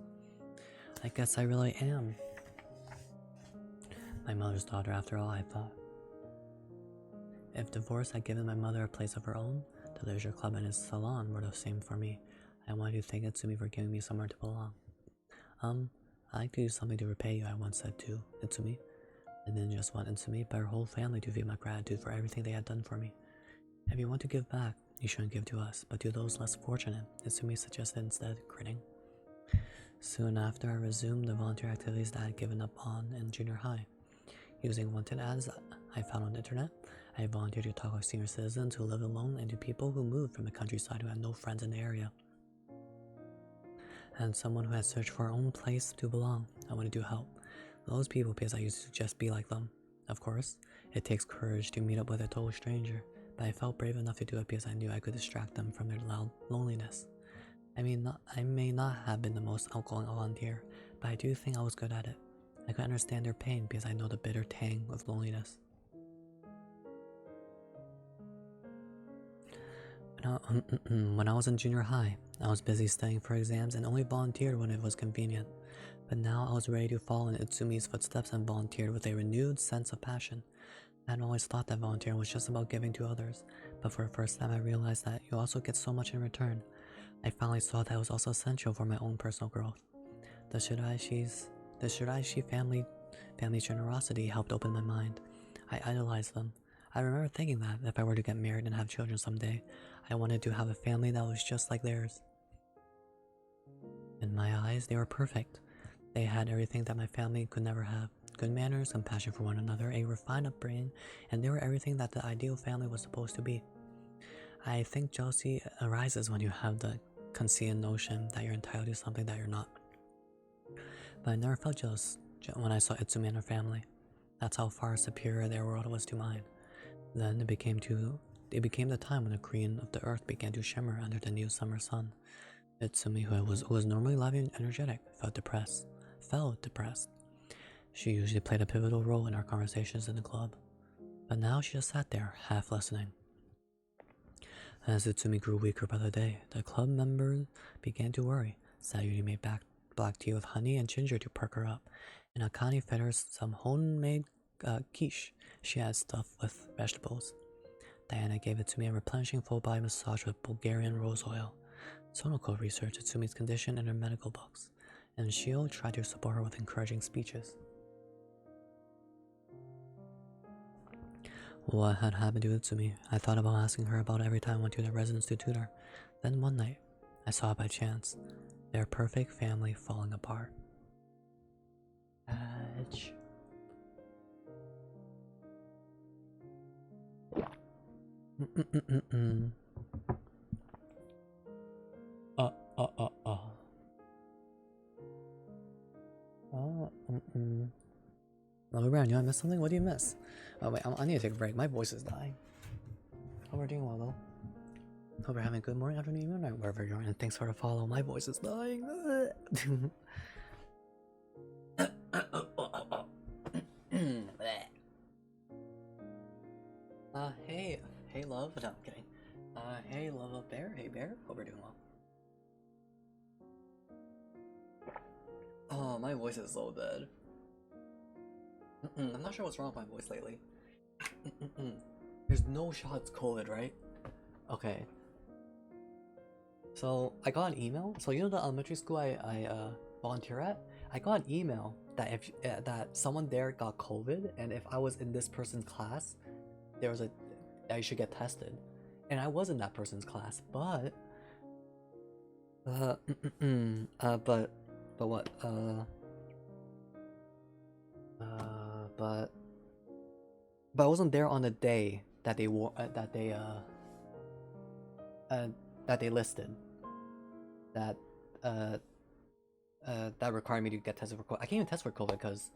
I guess I really am my mother's daughter after all, I thought. If divorce had given my mother a place of her own, the leisure club and his salon were the same for me. I wanted to thank Itsumi for giving me somewhere to belong. I'd like to do something to repay you, I once said to Itsumi. I didn't just want Itsumi, but her whole family to feel my gratitude for everything they had done for me. If you want to give back, you shouldn't give to us, but to those less fortunate, Itsumi suggested instead, grinning. Soon after, I resumed the volunteer activities that I had given up on in junior high. Using wanted ads I found on the internet, I volunteered to talk with senior citizens who live alone and to people who moved from the countryside who had no friends in the area. And someone who had searched for her own place to belong. I wanted to help those people because I used to just be like them. Of course, it takes courage to meet up with a total stranger, but I felt brave enough to do it because I knew I could distract them from their loud loneliness. I may not have been the most outgoing volunteer, but I do think I was good at it. I could understand their pain because I know the bitter tang of loneliness. When I was in junior high, I was busy studying for exams and only volunteered when it was convenient. But now I was ready to follow in Itsumi's footsteps and volunteered with a renewed sense of passion. I had always thought that volunteering was just about giving to others, but for the first time I realized that you also get so much in return. I finally saw that it was also essential for my own personal growth. The Shiraishi family generosity helped open my mind. I idolized them. I remember thinking that if I were to get married and have children someday, I wanted to have a family that was just like theirs. In my eyes, they were perfect. They had everything that my family could never have. good manners, compassion for one another, a refined upbringing, and they were everything that the ideal family was supposed to be. I think jealousy arises when you have the conceited notion that you're entitled to something that you're not. But I never felt jealous when I saw Itsumi and her family. That's how far superior their world was to mine. Then it became the time when the green of the earth began to shimmer under the new summer sun. Itsumi, who was normally lively and energetic, felt depressed. She usually played a pivotal role in our conversations in the club, but now she just sat there, half listening. As Itsumi grew weaker by the day, the club members began to worry. Sayuri made black tea with honey and ginger to perk her up, and Akane fed her some homemade quiche she had stuffed with vegetables. Diana gave Itsumi a replenishing full body massage with Bulgarian rose oil. Sonoko researched Itsumi's condition in her medical books, and Shio tried to support her with encouraging speeches. What had happened to Itsumi? I thought about asking her about every time I went to the residence to tutor. Then one night, I saw it by chance. Their perfect family falling apart. Edge. Lovely Brown, you want to miss something? What do you miss? Oh wait, I need to take a break. My voice is dying. Hope we're doing well though. Hope you're having a good morning, afternoon, evening, night, wherever you're, and thanks for the follow. My voice is dying. Hey love. No, I'm kidding. Hey love up there. Hey bear. Hope we're doing well. Oh, my voice is so dead. I'm not sure what's wrong with my voice lately. There's no shots COVID, right? Okay. So I got an email. So you know the elementary school I volunteer at? I got an email that if that someone there got COVID, and if I was in this person's class, there was I should get tested, and I was in that person's class, but what? But I wasn't there on the day that they that they listed that that required me to get tested for COVID. I can't even test for COVID because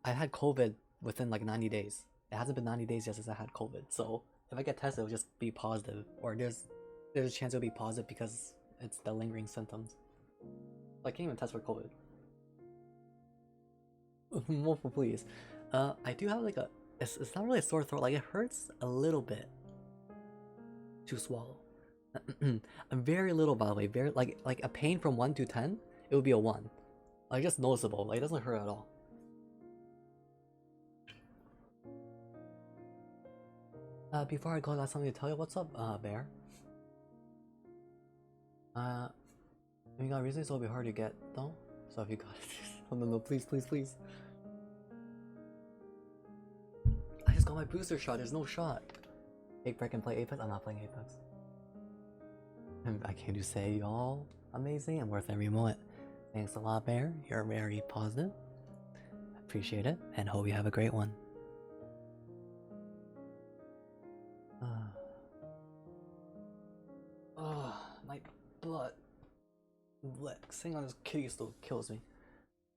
I had COVID within like 90 days. It hasn't been 90 days yet since I had COVID. So if I get tested, it'll just be positive, or there's a chance it'll be positive because it's the lingering symptoms. I can't even test for COVID. Multiple please. I do have like it's not really a sore throat, like it hurts a little bit to swallow. A very little, by the way, very like a pain from 1 to 10, it would be a 1. Like just noticeable, like it doesn't hurt at all. Before I go, I got something to tell you. What's up, Bear? You got recently, so it'll be hard to get though. So if you got it, no, please. I just got my booster shot. There's no shot. If I can play Apex, I'm not playing Apex. And I came to say y'all amazing and worth every moment. Thanks a lot, Bear. You're very positive. Appreciate it, and hope you have a great one. My butt. Sitting on this kitty still kills me.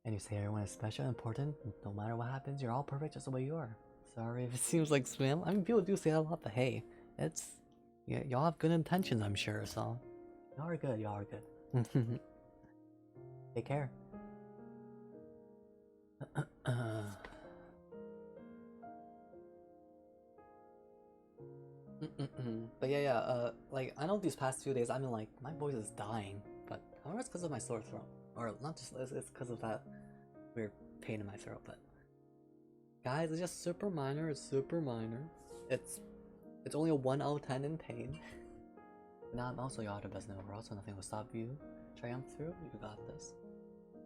And you say everyone is special and important. No matter what happens, you're all perfect just the way you are. Sorry if it seems like spam. I mean, people do say that a lot, but hey, it's y'all have good intentions, I'm sure. So y'all are good. Y'all are good. Take care. But yeah, like I know these past 2 days, I mean, like my voice is dying, but I wonder it's because of my sore throat, or not just it's because of that weird pain in my throat. But guys, it's just super minor. It's super minor. It's only a 1 out of 10 in pain. Now I'm also your best in the overall, so nothing will stop you. Triumph through. You got this.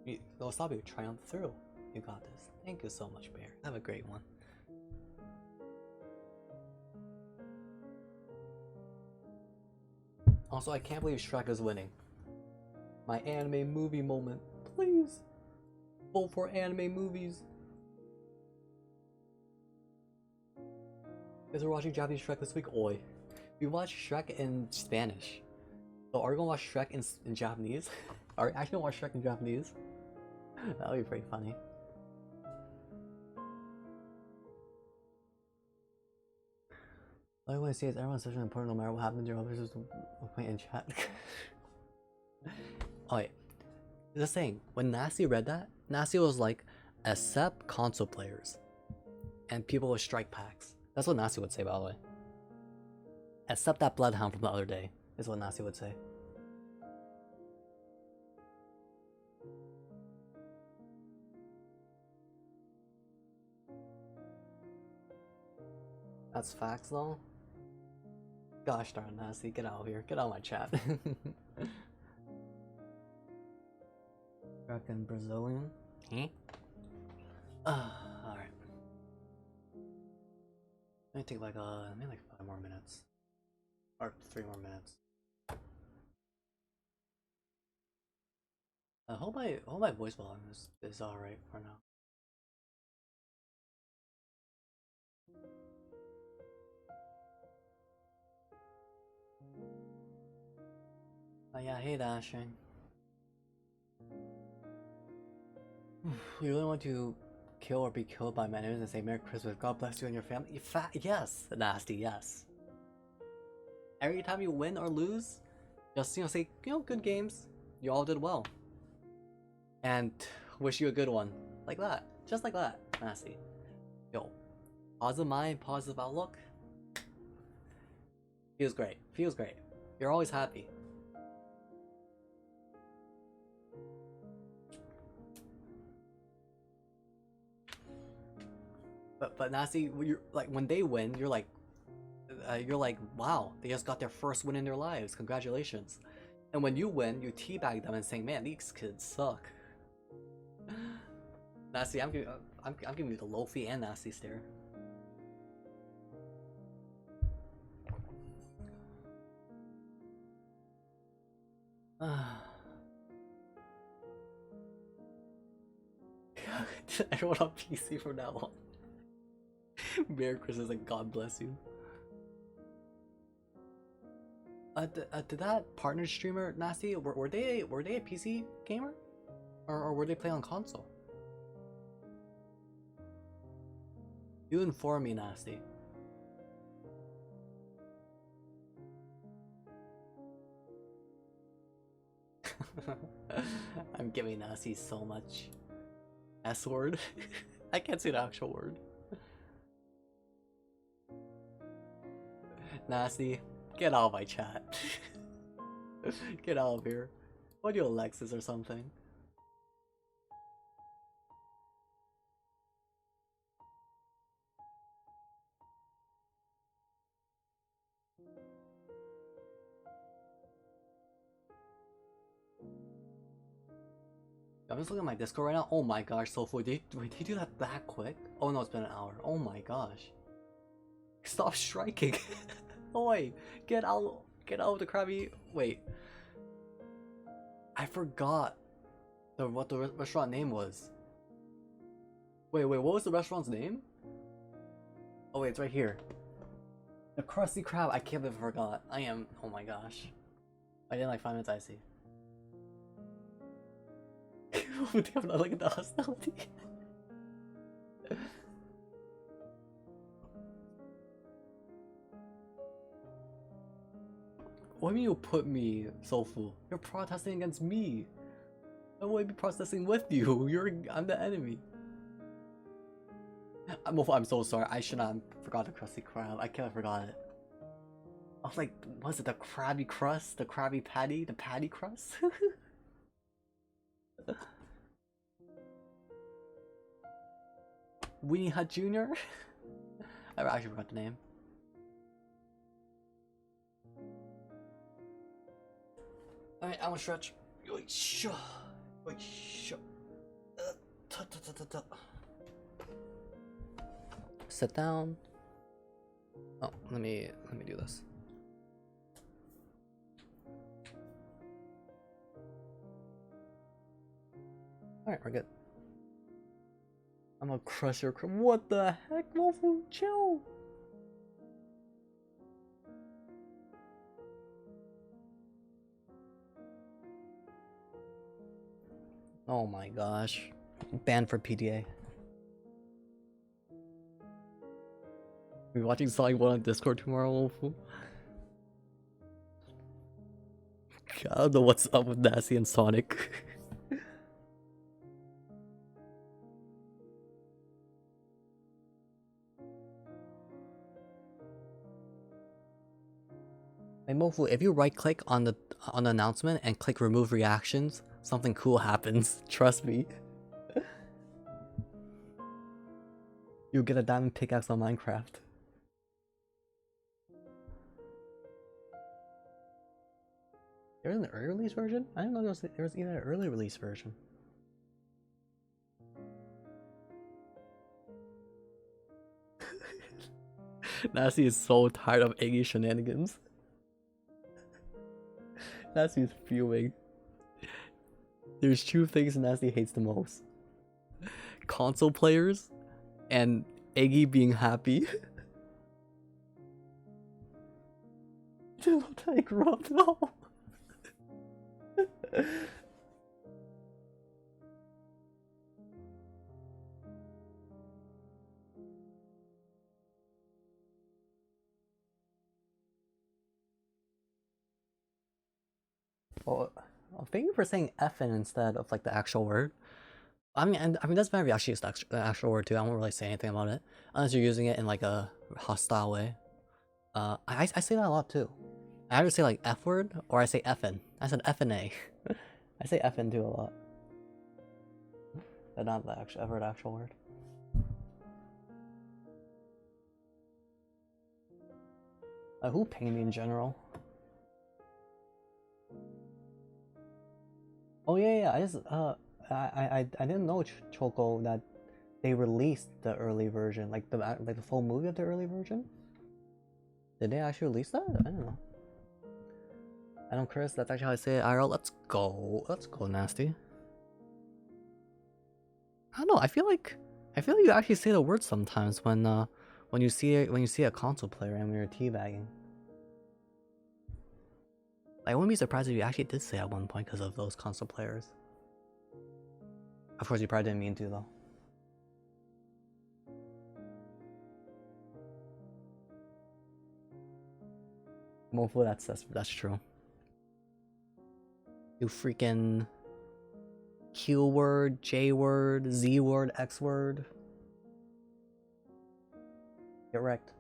It'll stop you. Triumph through. You got this. Thank you so much, Bear. Have a great one. Also, I can't believe Shrek is winning. My anime movie moment. Please. Vote for anime movies. Because we're watching Japanese Shrek this week. Oi. We watch Shrek in Spanish. So are we gonna watch Shrek in Japanese? Are we actually gonna watch Shrek in Japanese? That would be pretty funny. All I want to say is everyone's such an important no matter what happens, your others just point in chat. Oh wait. Just saying, when Nasty read that, Nasty was like, except console players. And people with strike packs. That's what Nasty would say, by the way. Except that bloodhound from the other day, is what Nasty would say. That's facts though. Gosh darn Nasty, get out of here. Get out of my chat. Fucking Brazilian? Hmm? Alright. Let me take like maybe like 5 more minutes. Or 3 more minutes. I hope my voice volume is alright for now. Oh yeah, hey Dashing. You really want to kill or be killed by Maidens and say Merry Christmas, God bless you and your family? Yes, Nasty, yes. Every time you win or lose, just say, good games. You all did well. And wish you a good one. Like that. Just like that, Nasty. Yo. Positive mind, positive outlook. Feels great. Feels great. You're always happy. But Nasty, you're like when they win, you're like, wow, they just got their first win in their lives. Congratulations. And when you win, you teabag them and saying, man, these kids suck. Nasty, I'm giving you the Lofi and Nasty stare. Everyone on PC from now on. Merry Christmas and God bless you. Did that partner streamer Nasty were they a PC gamer, or were they playing on console? You inform me, Nasty. I'm giving Nasty so much S word. I can't say the actual word. Nasty, get out of my chat. Get out of here. What are you, Alexis or something? I'm just looking at my Discord right now. Oh my gosh, Soulful, did he do that quick? Oh no, it's been an hour. Oh my gosh. Stop striking. Oh wait, get out of the crabby. Wait, I forgot what the restaurant name was. Wait, what was the restaurant's name? Oh wait, it's right here. The Krusty Krab. I can't believe I forgot. Oh my gosh. I did like 5 minutes icy. Damn, not look at the hostility. What do you mean you put me, Soulful? You're protesting against me. I wouldn't be protesting with you. I'm the enemy. I'm so sorry. I should not have forgot the Krusty Krab. I can't have forgot it. I was like, was it the Krabby Crust? The Krabby Patty? The Patty Crust? Winnie Hut Jr.? I actually forgot the name. Alright, I'm gonna stretch. Sit down. Oh, let me do this. Alright, we're good. I'm gonna crush your. What the heck, Wolfu? Chill. Oh my gosh. Banned for PDA. We watching Sonic 1 on Discord tomorrow, Wolfu? I don't know what's up with Nasty and Sonic. Hey Mofu, if you right click on the announcement and click remove reactions, something cool happens. Trust me. You'll get a diamond pickaxe on Minecraft. There's an early release version? I didn't know there was even an early release version. Nasty is so tired of Iggy shenanigans. Nasty is fuming. There's two things Nasty hates the most. Console players and Iggy being happy. Don't I grow up now? Well, thank you for saying effing instead of like the actual word. I mean, doesn't matter if you actually use the actual word too. I won't really say anything about it unless you're using it in like a hostile way. I say that a lot too. I either say like F word or I say effing. I said FNA. I say effing too a lot. But not the actual word. Who pinged me in general? Oh yeah, I just I didn't know Choco that they released the early version, like the full movie of the early version. Did they actually release that? I don't know. I don't, Chris. That's actually how I say it. IRL. Let's go, Nasty. I don't know. I feel like you actually say the word sometimes when you see a console player and we were teabagging. I wouldn't be surprised if you actually did say at one point because of those console players. Of course, you probably didn't mean to though. Mofo, that's true. You freaking Q word, J word, Z word, X word. Get wrecked.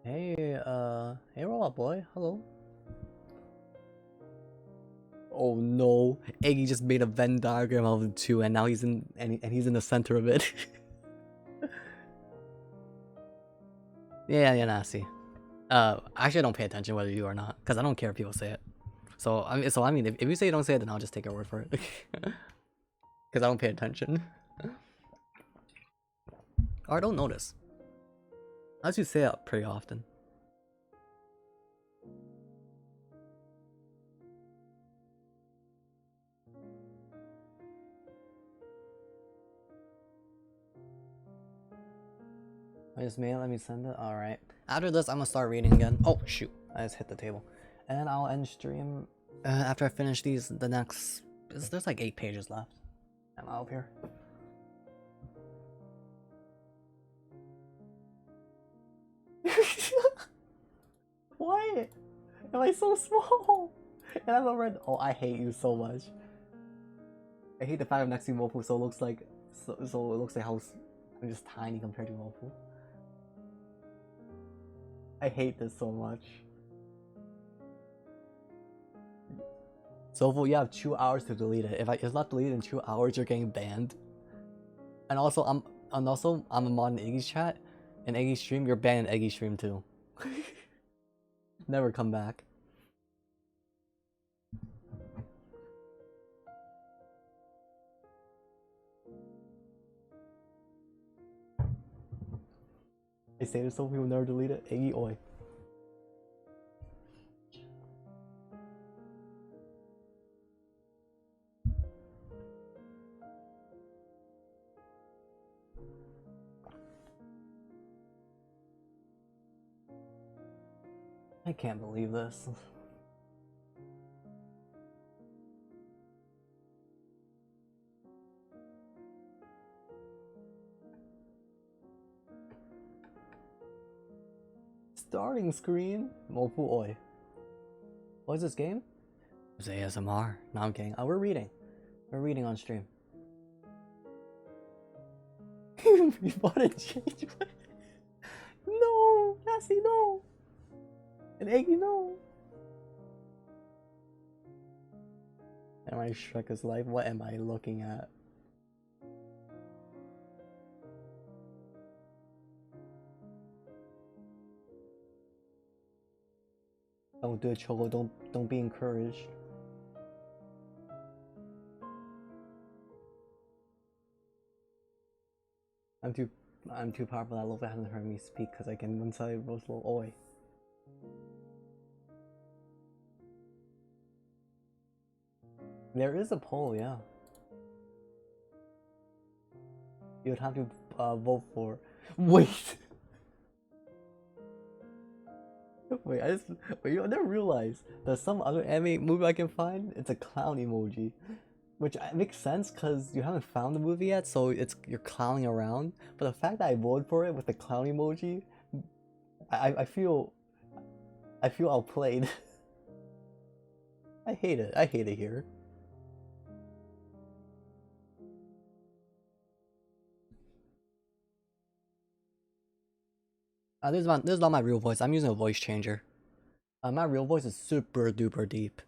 Hey, robot boy, hello. Oh no, Eggy just made a Venn diagram of the two, and now he's in the center of it. yeah, Nasty. Actually, I don't pay attention whether you or not, because I don't care if people say it. So I mean, if you say you don't say it, then I'll just take your word for it, because I don't pay attention. Or I don't notice. Unless you say it pretty often. I just made it, let me send it. Alright. After this, I'm gonna start reading again. Oh, shoot. I just hit the table. And then I'll end stream after I finish these, the next... There's like 8 pages left. I'm out of here. Why? Am I so small? And I'm a red. Oh, I hate you so much. I hate the fact I'm next to Mofu, so it looks like it looks like how I'm just tiny compared to Mofu. I hate this so much. Sofu, you have 2 hours to delete it. If it's not deleted in 2 hours, you're getting banned. And also, I'm a mod in Iggy's chat. In Iggy's stream, you're banned in Iggy's stream too. Never come back. I say this so people never delete it. Iggy oi. I can't believe this. Starting screen? Mofu Oi. What is this game? It's ASMR. No, I'm kidding. We're reading. We're reading on stream. You bought a change? No! Nasty, no! An eggy, no! Am I Shrek is life? What am I looking at? Don't do it, Choco. Don't be encouraged. I'm too powerful that Lofa hasn't heard me speak because I can inside roast little oi. There is a poll, yeah. You would have to vote for. Wait. Wait, I never realized there's some other anime movie I can find. It's a clown emoji, which makes sense because you haven't found the movie yet, so you're clowning around. But the fact that I voted for it with the clown emoji, I feel outplayed. I hate it. I hate it here. This is not my real voice. I'm using a voice changer. My real voice is super duper deep,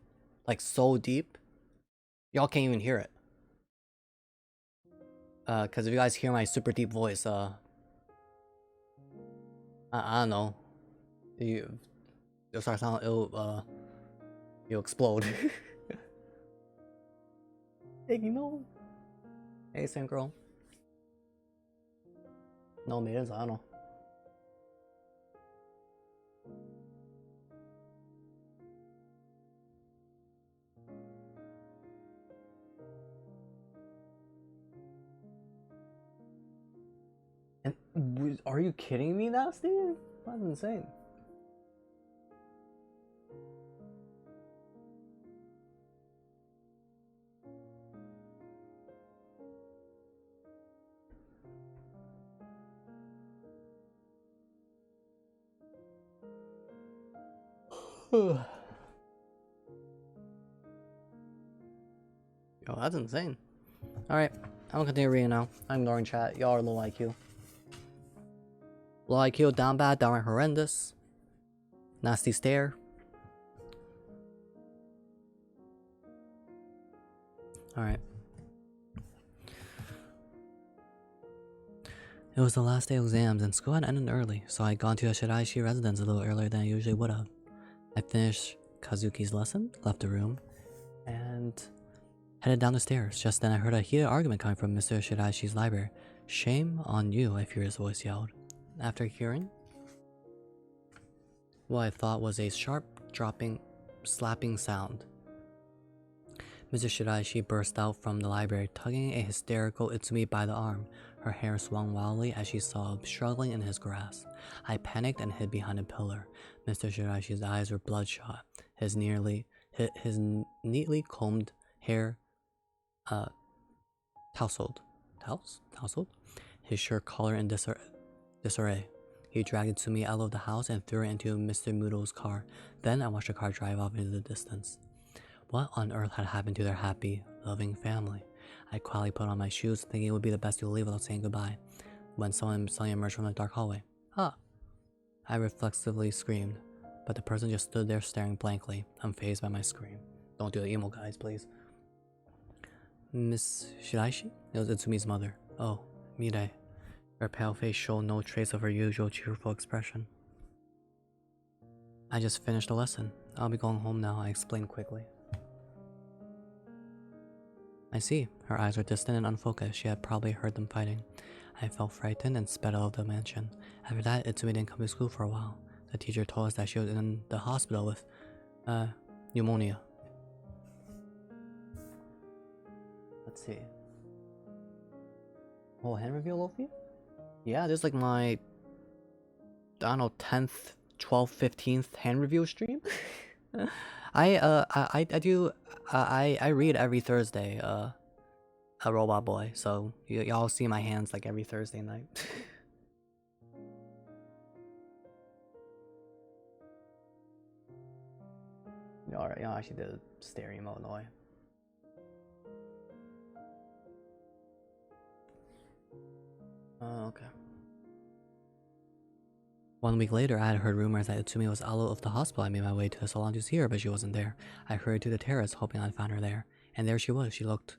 like so deep, y'all can't even hear it. Cause if you guys hear my super deep voice, I don't know, you'll start sound you'll explode. Hey, you know, hey, same girl. No maidens, I don't know. And are you kidding me now, Steve? That's insane. Yo, that's insane. Alright, I'm gonna continue reading now. I'm ignoring chat. Y'all are low IQ. Low IQ, down bad, downright horrendous. Nasty stare. Alright. It was the last day of exams and school had ended early, so I had gone to a Shiraishi residence a little earlier than I usually would have. I finished Kazuki's lesson, left the room, and headed down the stairs. Just then I heard a heated argument coming from Mr. Shiraishi's library. "Shame on you," a furious voice yelled. After hearing what I thought was a sharp, dropping, slapping sound, Mrs. Shiraishi burst out from the library, tugging a hysterical Itsumi by the arm. Her hair swung wildly as she sobbed, struggling in his grasp. I panicked and hid behind a pillar. Mr. Shiraishi's eyes were bloodshot. His neatly combed hair tousled. His shirt collar in disarray. He dragged Itsumi out of the house and threw her into Mr. Muto's car. Then I watched the car drive off into the distance. What on earth had happened to their happy, loving family? I quietly put on my shoes, thinking it would be the best to leave without saying goodbye, when someone suddenly emerged from the dark hallway. Ah! I reflexively screamed, but the person just stood there staring blankly, unfazed by my scream. Don't do the emo guys, please. Miss Shiraishi? It was Itsumi's mother. Oh, Mirei. Her pale face showed no trace of her usual cheerful expression. I just finished the lesson. I'll be going home now, I explained quickly. I see. Her eyes were distant and unfocused. She had probably heard them fighting. I felt frightened and sped out of the mansion. After that, Itsumi didn't come to school for a while. The teacher told us that she was in the hospital with, pneumonia. Let's see. Oh, hand reveal, Lofi? Yeah, this is like my, I don't know, 10th 12/15th hand review stream. I read every Thursday. A Robot Boy. So y'all see my hands like every Thursday night. Alright, y'all actually did a stereo mode in a way. Oh, okay. 1 week later, I had heard rumors that Utsumi was out of the hospital. I made my way to the salon to see her, but she wasn't there. I hurried to the terrace, hoping I'd find her there. And there she was. She looked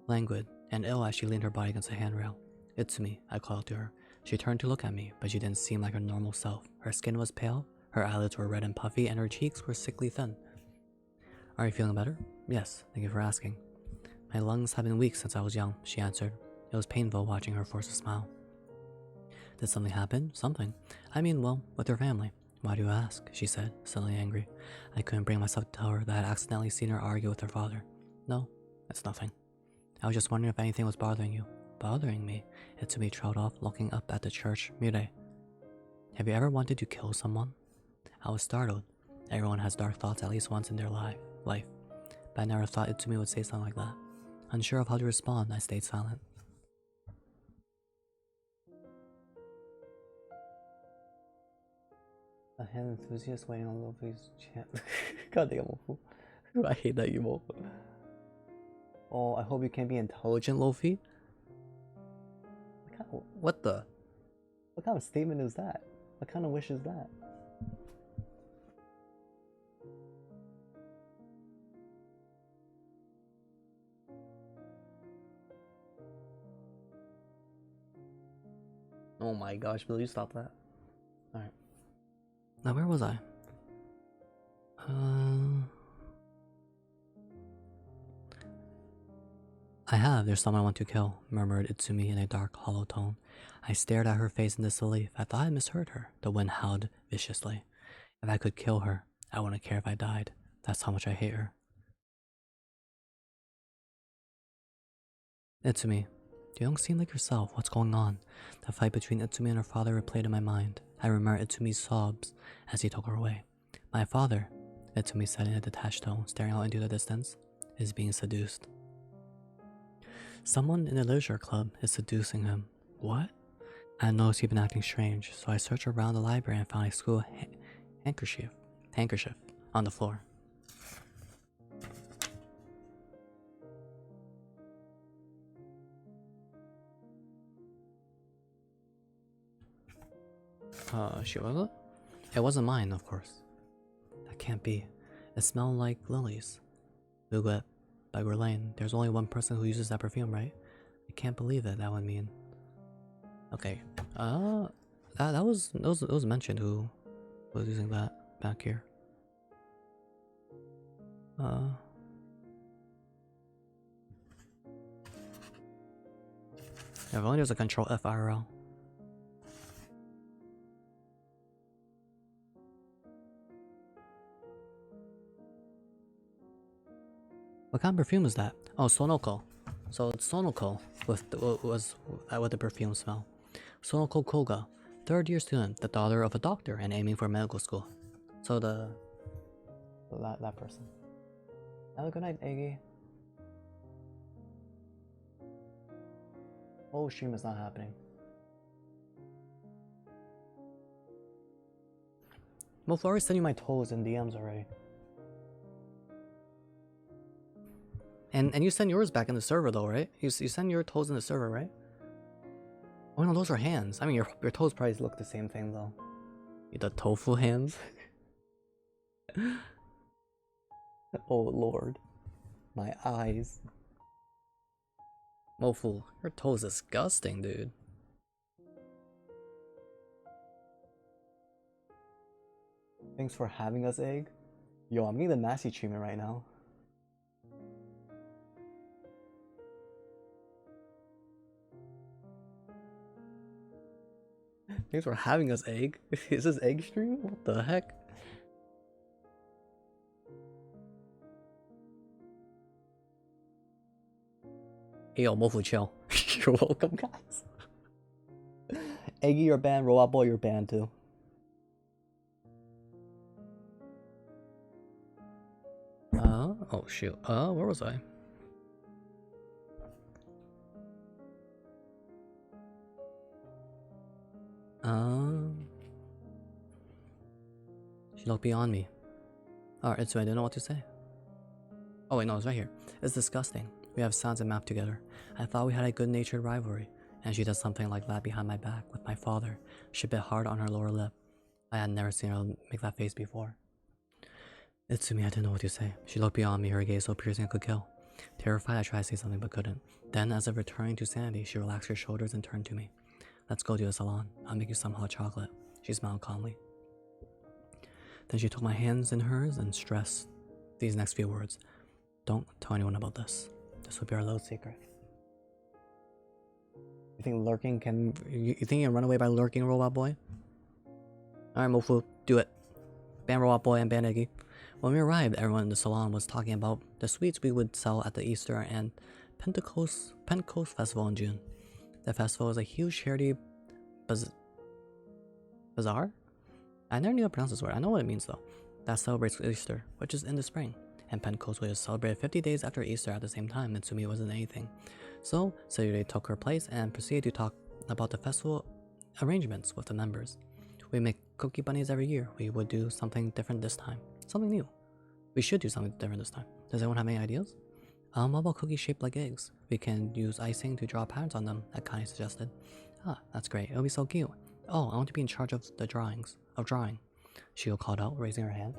languid and ill as she leaned her body against the handrail. Utsumi, I called to her. She turned to look at me, but she didn't seem like her normal self. Her skin was pale, her eyelids were red and puffy, and her cheeks were sickly thin. Are you feeling better? Yes, thank you for asking. My lungs have been weak since I was young, she answered. It was painful watching her force a smile. Did something happen? Something. I mean, well, with her family. Why do you ask? She said, suddenly angry. I couldn't bring myself to tell her that I had accidentally seen her argue with her father. No, it's nothing. I was just wondering if anything was bothering you. Bothering me? Itsumi trailed off, looking up at the church. Mire. Have you ever wanted to kill someone? I was startled. Everyone has dark thoughts at least once in their life. But I never thought Itsumi would say something like that. Unsure of how to respond, I stayed silent. A hand enthusiast waiting on Luffy's chant. God damn, Luffy. I hate that emote. Oh, I hope you can be intelligent, Luffy. What kind of statement is that? What kind of wish is that? Oh my gosh, will you stop that? Alright. Now where was I? I have, there's someone I want to kill, murmured Itsumi in a dark, hollow tone. I stared at her face in disbelief. I thought I misheard her. The wind howled viciously. If I could kill her, I wouldn't care if I died. That's how much I hate her. Itsumi, you don't seem like yourself. What's going on? The fight between Itsumi and her father replayed in my mind. I remember Itsumi's sobs as he took her away. My father, Itsumi said in a detached tone, staring out into the distance, is being seduced. Someone in the literature club is seducing him. What? I noticed he'd been acting strange, so I searched around the library and found a school handkerchief on the floor. She was it? It wasn't mine, of course. That can't be. It smelled like lilies. Bouguet by Guerlain. There's only one person who uses that perfume, right? I can't believe it. That would mean. Okay. That was mentioned. Who was using that back here? If only there's a control F IRL. What kind of perfume is that? Oh, Sonoko. So it's Sonoko with the perfume smell. Sonoko Koga, third-year student, the daughter of a doctor and aiming for medical school. So that person. Have a good night, Iggy. Whole stream is not happening. Well, Flori sent you my toes in DMs already. And you send yours back in the server though, right? You send your toes in the server, right? Oh no, those are hands. I mean, your toes probably look the same thing though. The tofu hands. Oh lord, my eyes. Mofu, your toes disgusting, dude. Thanks for having us, Egg. Yo, I'm getting the nasty treatment right now. Thanks for having us, Egg. Is this Egg stream? What the heck? Hey, yo, Mofu, chill. You're welcome, guys. Eggy, you're banned. Robot Boy, you're banned too. Oh shoot. Where was I? She looked beyond me. Alright, so I didn't know what to say. Oh wait, no, it's right here. It's disgusting. We have sons and math together. I thought we had a good-natured rivalry, and she does something like that behind my back with my father. She bit hard on her lower lip. I had never seen her make that face before. It's to me, I didn't know what to say. She looked beyond me, her gaze so piercing I could kill. Terrified, I tried to say something but couldn't. Then, as if returning to sanity, she relaxed her shoulders and turned to me. Let's go to the salon. I'll make you some hot chocolate. She smiled calmly. Then she took my hands in hers and stressed these next few words. Don't tell anyone about this. This will be our little secret. You think lurking can... You think you can run away by lurking, Robot Boy? Alright, Mofu, do it. Ban Robot Boy and Ban Eggy. When we arrived, everyone in the salon was talking about the sweets we would sell at the Easter and Pentecost Festival in June. The festival is a huge charity bazaar? I never knew how to pronounce this word. I know what it means though. That celebrates Easter, which is in the spring. And Pentecost was celebrated 50 days after Easter at the same time, and to me it wasn't anything. So, Sayuri took her place and proceeded to talk about the festival arrangements with the members. We make cookie bunnies every year. We would do something different this time. Something new. We should do something different this time. Does anyone have any ideas? What about cookies shaped like eggs? We can use icing to draw patterns on them, Akane suggested. Ah, that's great. It'll be so cute. Oh, I want to be in charge of the drawing. Shio called out, raising her hand.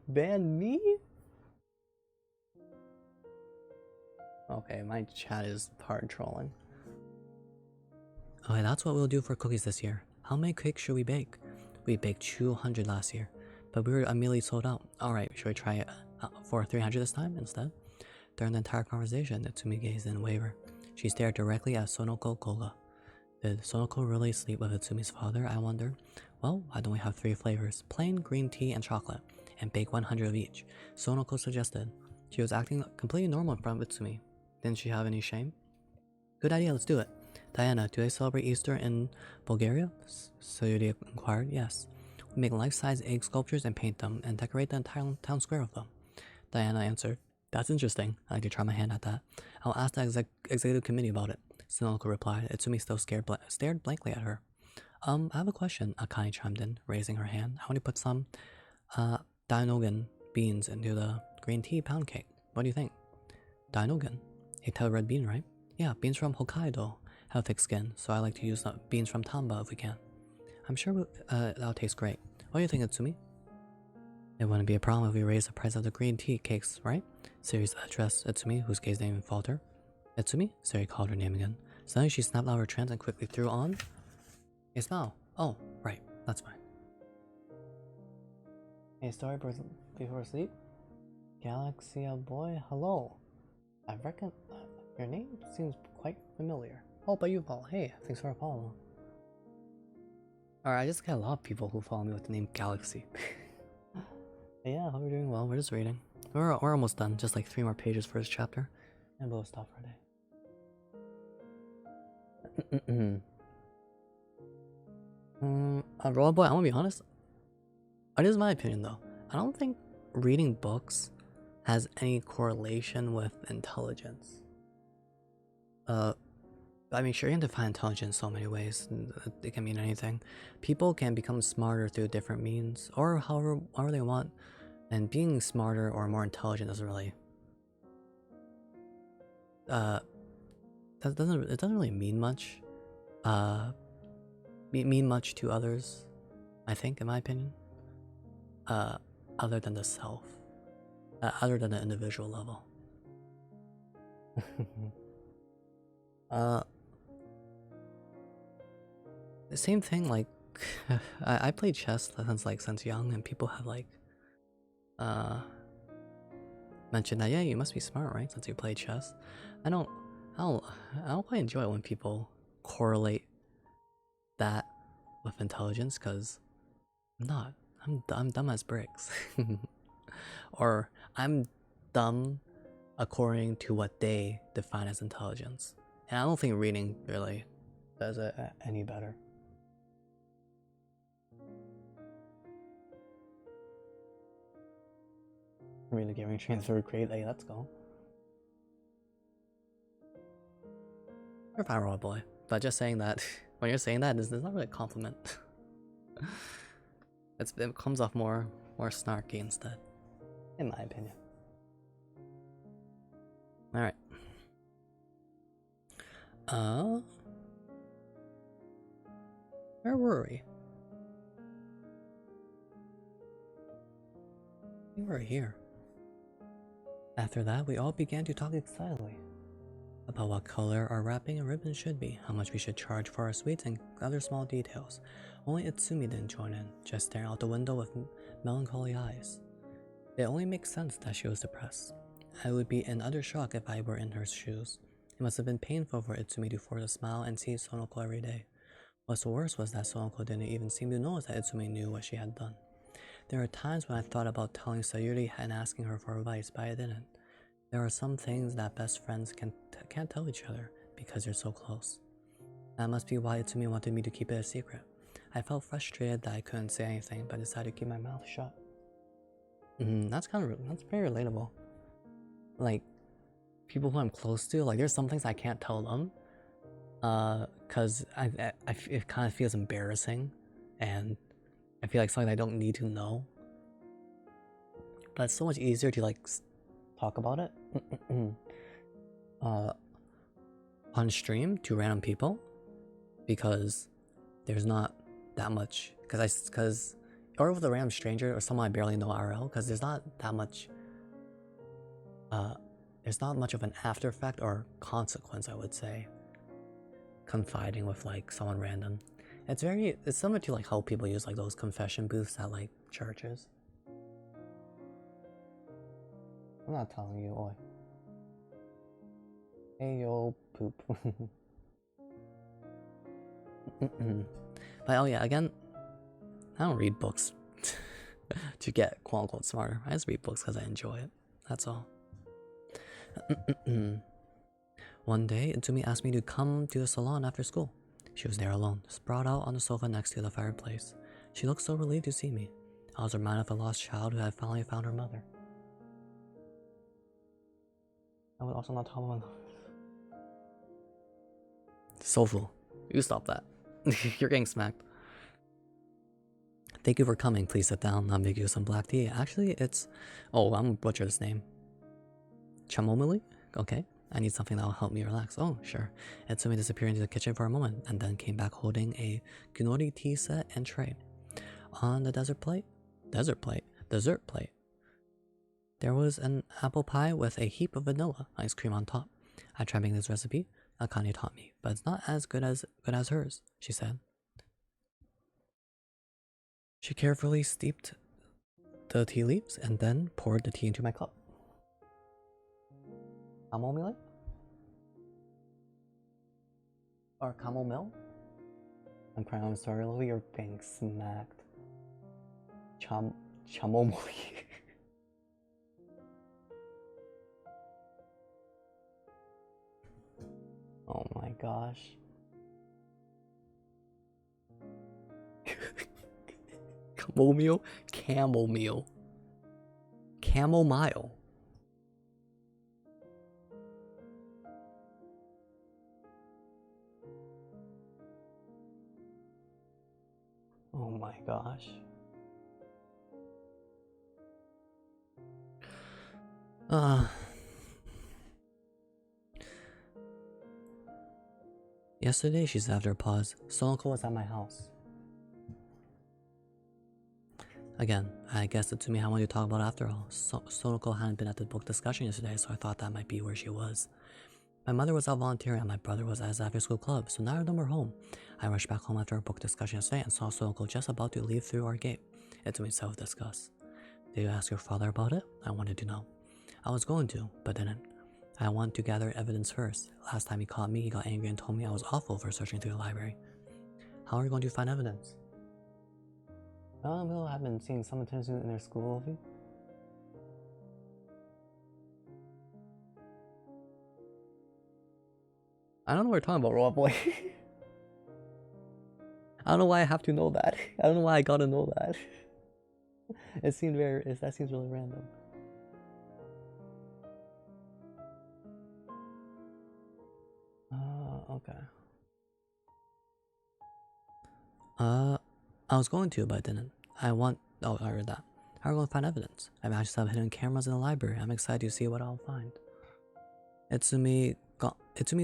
Ban me? Okay, my chat is hard trolling. Okay, that's what we'll do for cookies this year. How many cakes should we bake? We baked 200 last year, but we were immediately sold out. Alright, should we try it for 300 this time instead? During the entire conversation, Natsumi gazed in waver. She stared directly at Sonoko Koga. Did Sonoko really sleep with Natsumi's father, I wonder? Well, why don't we have 3 flavors, plain, green tea, and chocolate, and bake 100 of each? Sonoko suggested. She was acting completely normal in front of Natsumi. Didn't she have any shame? Good idea, let's do it. Diana, do they celebrate Easter in Bulgaria? Sayuri inquired. Yes. We make life-size egg sculptures and paint them, and decorate the entire town square with them. Diana answered. That's interesting. I'd like to try my hand at that. I'll ask the executive committee about it. Sonoko replied. Itsumi still stared blankly at her. I have a question, Akane chimed in, raising her hand. I want to put some, Dainogen beans into the green tea pound cake. What do you think? Dainogen? A type of red bean, right? Yeah, beans from Hokkaido have thick skin, so I like to use beans from Tamba if we can. I'm sure that'll taste great. What do you think, Itsumi? It wouldn't be a problem if we raised the price of the green tea cakes, right? Sayuri addressed Itsumi, whose gaze didn't even falter. Itsumi? Sayuri called her name again. Suddenly she snapped out her trance and quickly threw on a smile. Oh, right, that's fine. A story before sleep? Galaxia boy, hello. I reckon your name seems quite familiar. Oh, but you, Paul. Hey, thanks for following. Alright, I just got a lot of people who follow me with the name Galaxy. Yeah, hope you're doing well. We're just reading. We're almost done. Just like 3 more pages for this chapter. And we'll stop for a day. Roll Boy, I wanna be honest. It is my opinion though. I don't think reading books has any correlation with intelligence. I mean, sure, you can define intelligence so many ways. It can mean anything. People can become smarter through different means, or however they want. And being smarter or more intelligent doesn't really it doesn't really mean much. Mean much to others, I think, in my opinion. Other than the self. Other than the individual level. The same thing, like I played chess since young, and people have like mentioned that, yeah, you must be smart, right, since you play chess. I don't quite enjoy it when people correlate that with intelligence, because I'm not. I'm dumb as bricks. Or I'm dumb according to what they define as intelligence. And I don't think reading really does it any better. Really giving trained 3rd grade. Hey, let's go. You're a fire boy. But just saying that, when you're saying that, it's not really a compliment. It comes off more snarky instead, in my opinion. All right. Where were we? We were here. After that, we all began to talk excitedly about what color our wrapping and ribbons should be, how much we should charge for our sweets, and other small details. Only Itsumi didn't join in, just staring out the window with melancholy eyes. It only makes sense that she was depressed. I would be in utter shock if I were in her shoes. It must have been painful for Itsumi to force a smile and see Sonoko every day. What's worse was that Sonoko didn't even seem to notice that Itsumi knew what she had done. There are times when I thought about telling Sayuri and asking her for advice, but I didn't. There are some things that best friends can't tell each other because they're so close. That must be why Itsumi wanted me to keep it a secret. I felt frustrated that I couldn't say anything, but decided to keep my mouth shut. That's pretty relatable. Like, people who I'm close to, like, there's some things I can't tell them, cause it kind of feels embarrassing, and I feel like something I don't need to know. But it's so much easier to like talk about it on stream to random people, because there's not that much, or with a random stranger or someone I barely know IRL, because there's not that much there's not much of an after effect or consequence, I would say, confiding with like someone random. It's similar to like how people use like those confession booths at like churches. I'm not telling you, oi. Hey yo, poop. But oh yeah, again, I don't read books to get quote unquote smarter. I just read books because I enjoy it. That's all. One day, Itsumi asked me to come to the salon after school. She was there alone, sprawled out on the sofa next to the fireplace. She looked so relieved to see me. I was reminded of a lost child who had finally found her mother. I would also not talk about Sofu, you stop that. You're getting smacked. Thank you for coming. Please sit down. I'll make you some black tea. Actually, it's... Oh, I'm gonna butcher this name. Chamomile? Okay. I need something that will help me relax. Oh, sure. Itsumi disappeared into the kitchen for a moment and then came back holding a gunori tea set and tray. On the dessert plate, there was an apple pie with a heap of vanilla ice cream on top. I tried making this recipe. Akane taught me, but it's not as good as hers, she said. She carefully steeped the tea leaves and then poured the tea into my cup. Chamomile? Or chamomile? I'm crying, I'm sorry, Lily, you're getting smacked. Chamomile. Oh my gosh. Chamomile? Chamomile. Chamomile. Oh my gosh. Yesterday, she said after a pause, Sonoko was at my house. Again, I guess Itsumi had wanted to talk about it after all. Sonoko hadn't been at the book discussion yesterday, so I thought that might be where she was. My mother was out volunteering and my brother was at his after-school club, so neither of them were home. I rushed back home after our book discussion yesterday and saw Sonoko just about to leave through our gate. Itsumi said with disgust. Did you ask your father about it? I wanted to know. I was going to, but didn't. I want to gather evidence first. Last time he caught me, he got angry and told me I was awful for searching through the library. How are you going to find evidence? People have been seeing some attention in their school of you. I don't know what you're talking about, Raw Boy. I don't know why I have to know that. I don't know why I gotta know that. That seems really random. Okay. I was going to, but I didn't. Oh, I read that. How are we going to find evidence? I managed to have hidden cameras in the library. I'm excited to see what I'll find. Itsumi's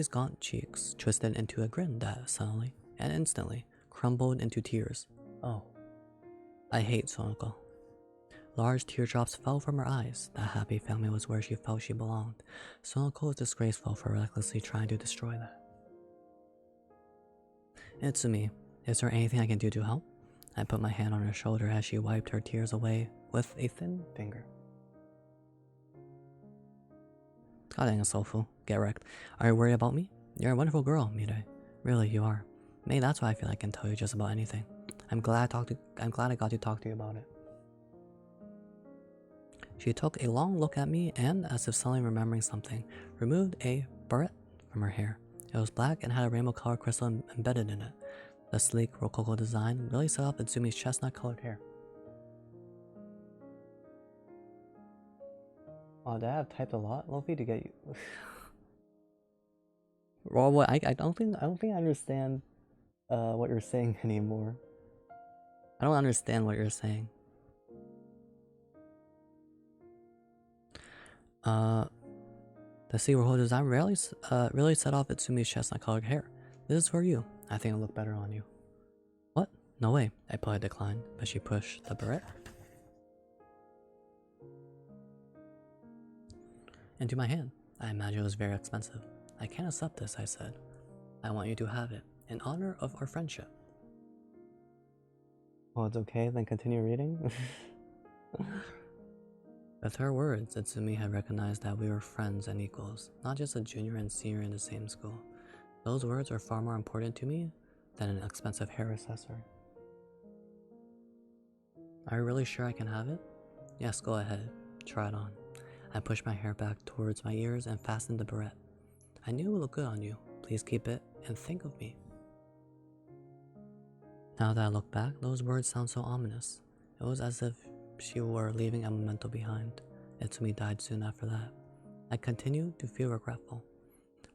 gaunt cheeks twisted into a grin that suddenly and instantly crumbled into tears. Oh. I hate Sonoko. Large teardrops fell from her eyes. That happy family was where she felt she belonged. Sonoko was disgraceful for recklessly trying to destroy that. Itsumi, is there anything I can do to help? I put my hand on her shoulder as she wiped her tears away with a thin finger. God dang it, Sofu. Get wrecked. Are you worried about me? You're a wonderful girl, Mirei. Really, you are. Maybe that's why I feel I can tell you just about anything. I'm glad I got to talk to you about it. She took a long look at me and, as if suddenly remembering something, removed a barrette from her hair. It was black and had a rainbow colored crystal embedded in it. The sleek rococo design really set off Itsumi's chestnut colored hair. Oh, did I have typed a lot, Luffy, to get you? Well, what? I don't think I understand what you're saying anymore. I don't understand what you're saying. The sea rococo design really set off Itsumi's chestnut colored hair. This is for you. I think it'll look better on you. What? No way. I politely declined, but she pushed the barrette into my hand. I imagine it was very expensive. I can't accept this, I said. I want you to have it, in honor of our friendship. Oh, it's okay, then continue reading? With her words, Itsumi had recognized that we were friends and equals, not just a junior and senior in the same school. Those words are far more important to me than an expensive hair accessory. Are you really sure I can have it? Yes, go ahead. Try it on. I pushed my hair back towards my ears and fastened the barrette. I knew it would look good on you. Please keep it and think of me. Now that I look back, those words sound so ominous. It was as if she were leaving a memento behind. Itsumi died soon after that. I continued to feel regretful.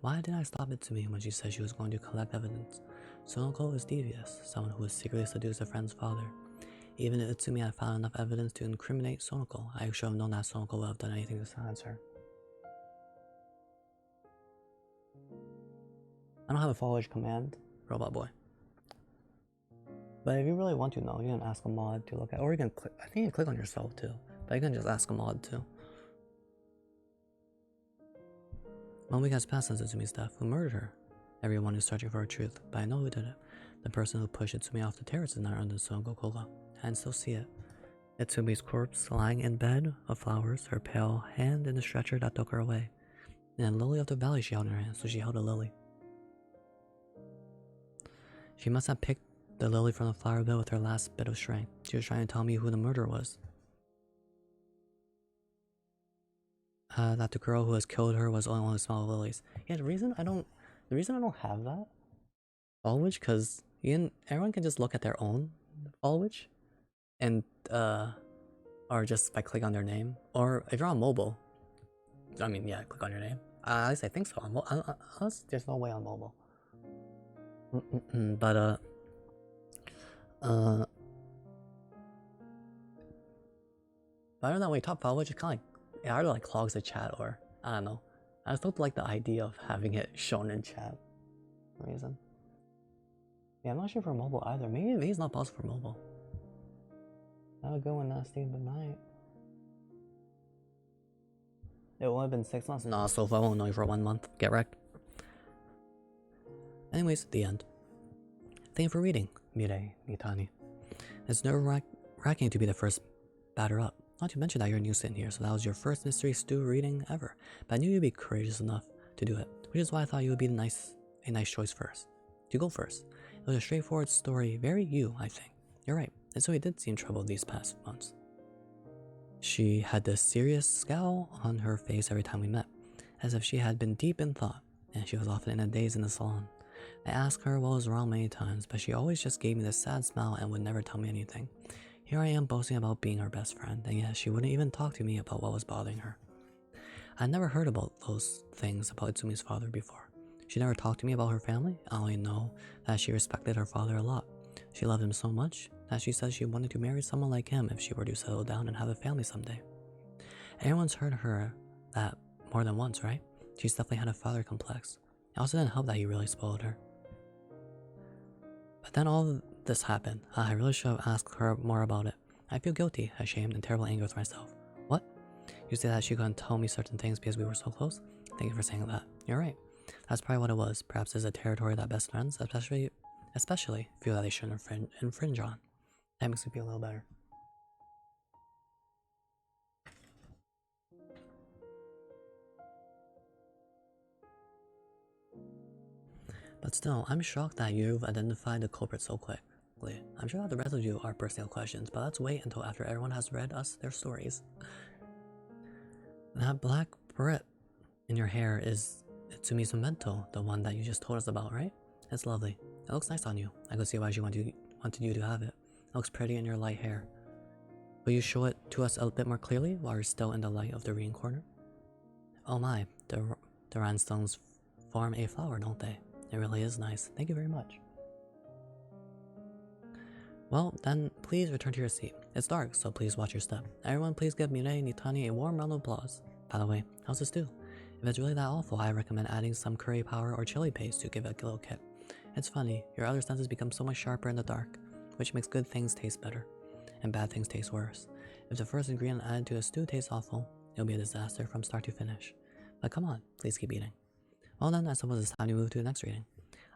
Why didn't I stop Itsumi when she said she was going to collect evidence? Sonoko is devious, someone who would secretly seduce a friend's father. Even if Itsumi had found enough evidence to incriminate Sonoko, I should have known that Sonoko would have done anything to silence her. I don't have a forward command, Robot Boy. But if you really want to know, you can ask a mod to look at, or you can click, I think you can click on yourself too, but you can just ask a mod too. 1 week has passed since Itsumi's death. Who murdered her? Everyone is searching for her truth, but I know who did it. The person who pushed Itsumi off the terrace is not under Sonoko Koga. I can still see it. Itsumi's corpse lying in bed of flowers, her pale hand in the stretcher that took her away. And a lily of the valley she held in her hand, so she held a lily. She must have picked the lily from the flower bed with her last bit of strength. She was trying to tell me who the murderer was. That the girl who has killed her was the only one who smelled lilies. Yeah, the reason I don't have that foliage, because everyone can just look at their own foliage, and or just by clicking on their name, or if you're on mobile, I mean, yeah, click on your name. At least I think so. Unless there's no way on mobile. But I don't know, when you top foliage, it's kind of like, it either like clogs the chat, or I don't know. I just don't like the idea of having it shown in chat for some reason. Yeah, I'm not sure for mobile either. Maybe it's not possible for mobile. Have a good one, Nasty. Good night. It would have been 6 months. Nah, so I won't know you for 1 month. Get wrecked. Anyways, the end. Thank you for reading, Mirei Mitani. It's nerve-wracking to be the first batter up. Not to mention that you're new sitting here, so that was your first Mystery Stew reading ever. But I knew you'd be courageous enough to do it, which is why I thought you would be a nice choice first. To go first. It was a straightforward story, very you, I think. You're right, and so he did seem troubled these past months. She had this serious scowl on her face every time we met, as if she had been deep in thought, and she was often in a daze in the salon. I asked her what was wrong many times, but she always just gave me this sad smile and would never tell me anything. Here I am boasting about being her best friend, and yet she wouldn't even talk to me about what was bothering her. I'd never heard about those things about Itsumi's father before. She never talked to me about her family. I only know that she respected her father a lot. She loved him so much that she said she wanted to marry someone like him if she were to settle down and have a family someday. Everyone's heard her that more than once, right? She's definitely had a father complex. It also didn't help that he really spoiled her. But then all this happened. I really should have asked her more about it. I feel guilty, ashamed, and terrible anger with myself. What? You say that she couldn't tell me certain things because we were so close? Thank you for saying that. You're right. That's probably what it was. Perhaps it's a territory that best friends, especially feel that they shouldn't infringe on. That makes me feel a little better. But still, I'm shocked that you've identified the culprit so quickly. I'm sure that the rest of you are personal questions, but let's wait until after everyone has read us their stories. That black Brit in your hair is Itsumi's memento, the one that you just told us about, right? It's lovely. It looks nice on you. I could see why she wanted you to have it. It looks pretty in your light hair. Will you show it to us a bit more clearly while we're still in the light of the reading corner? Oh my, the rhinestones form a flower, don't they? It really is nice. Thank you very much. Well, then please return to your seat. It's dark, so please watch your step. Everyone please give Mireille Nitani a warm round of applause. By the way, how's the stew? If it's really that awful, I recommend adding some curry powder or chili paste to give it a little kick. It's funny, your other senses become so much sharper in the dark, which makes good things taste better, and bad things taste worse. If the first ingredient added to a stew tastes awful, it'll be a disaster from start to finish. But come on, please keep eating. Well then, I suppose it's time to move to the next reading.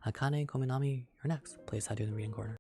Akane Kominami, you're next. Please head to the reading corner.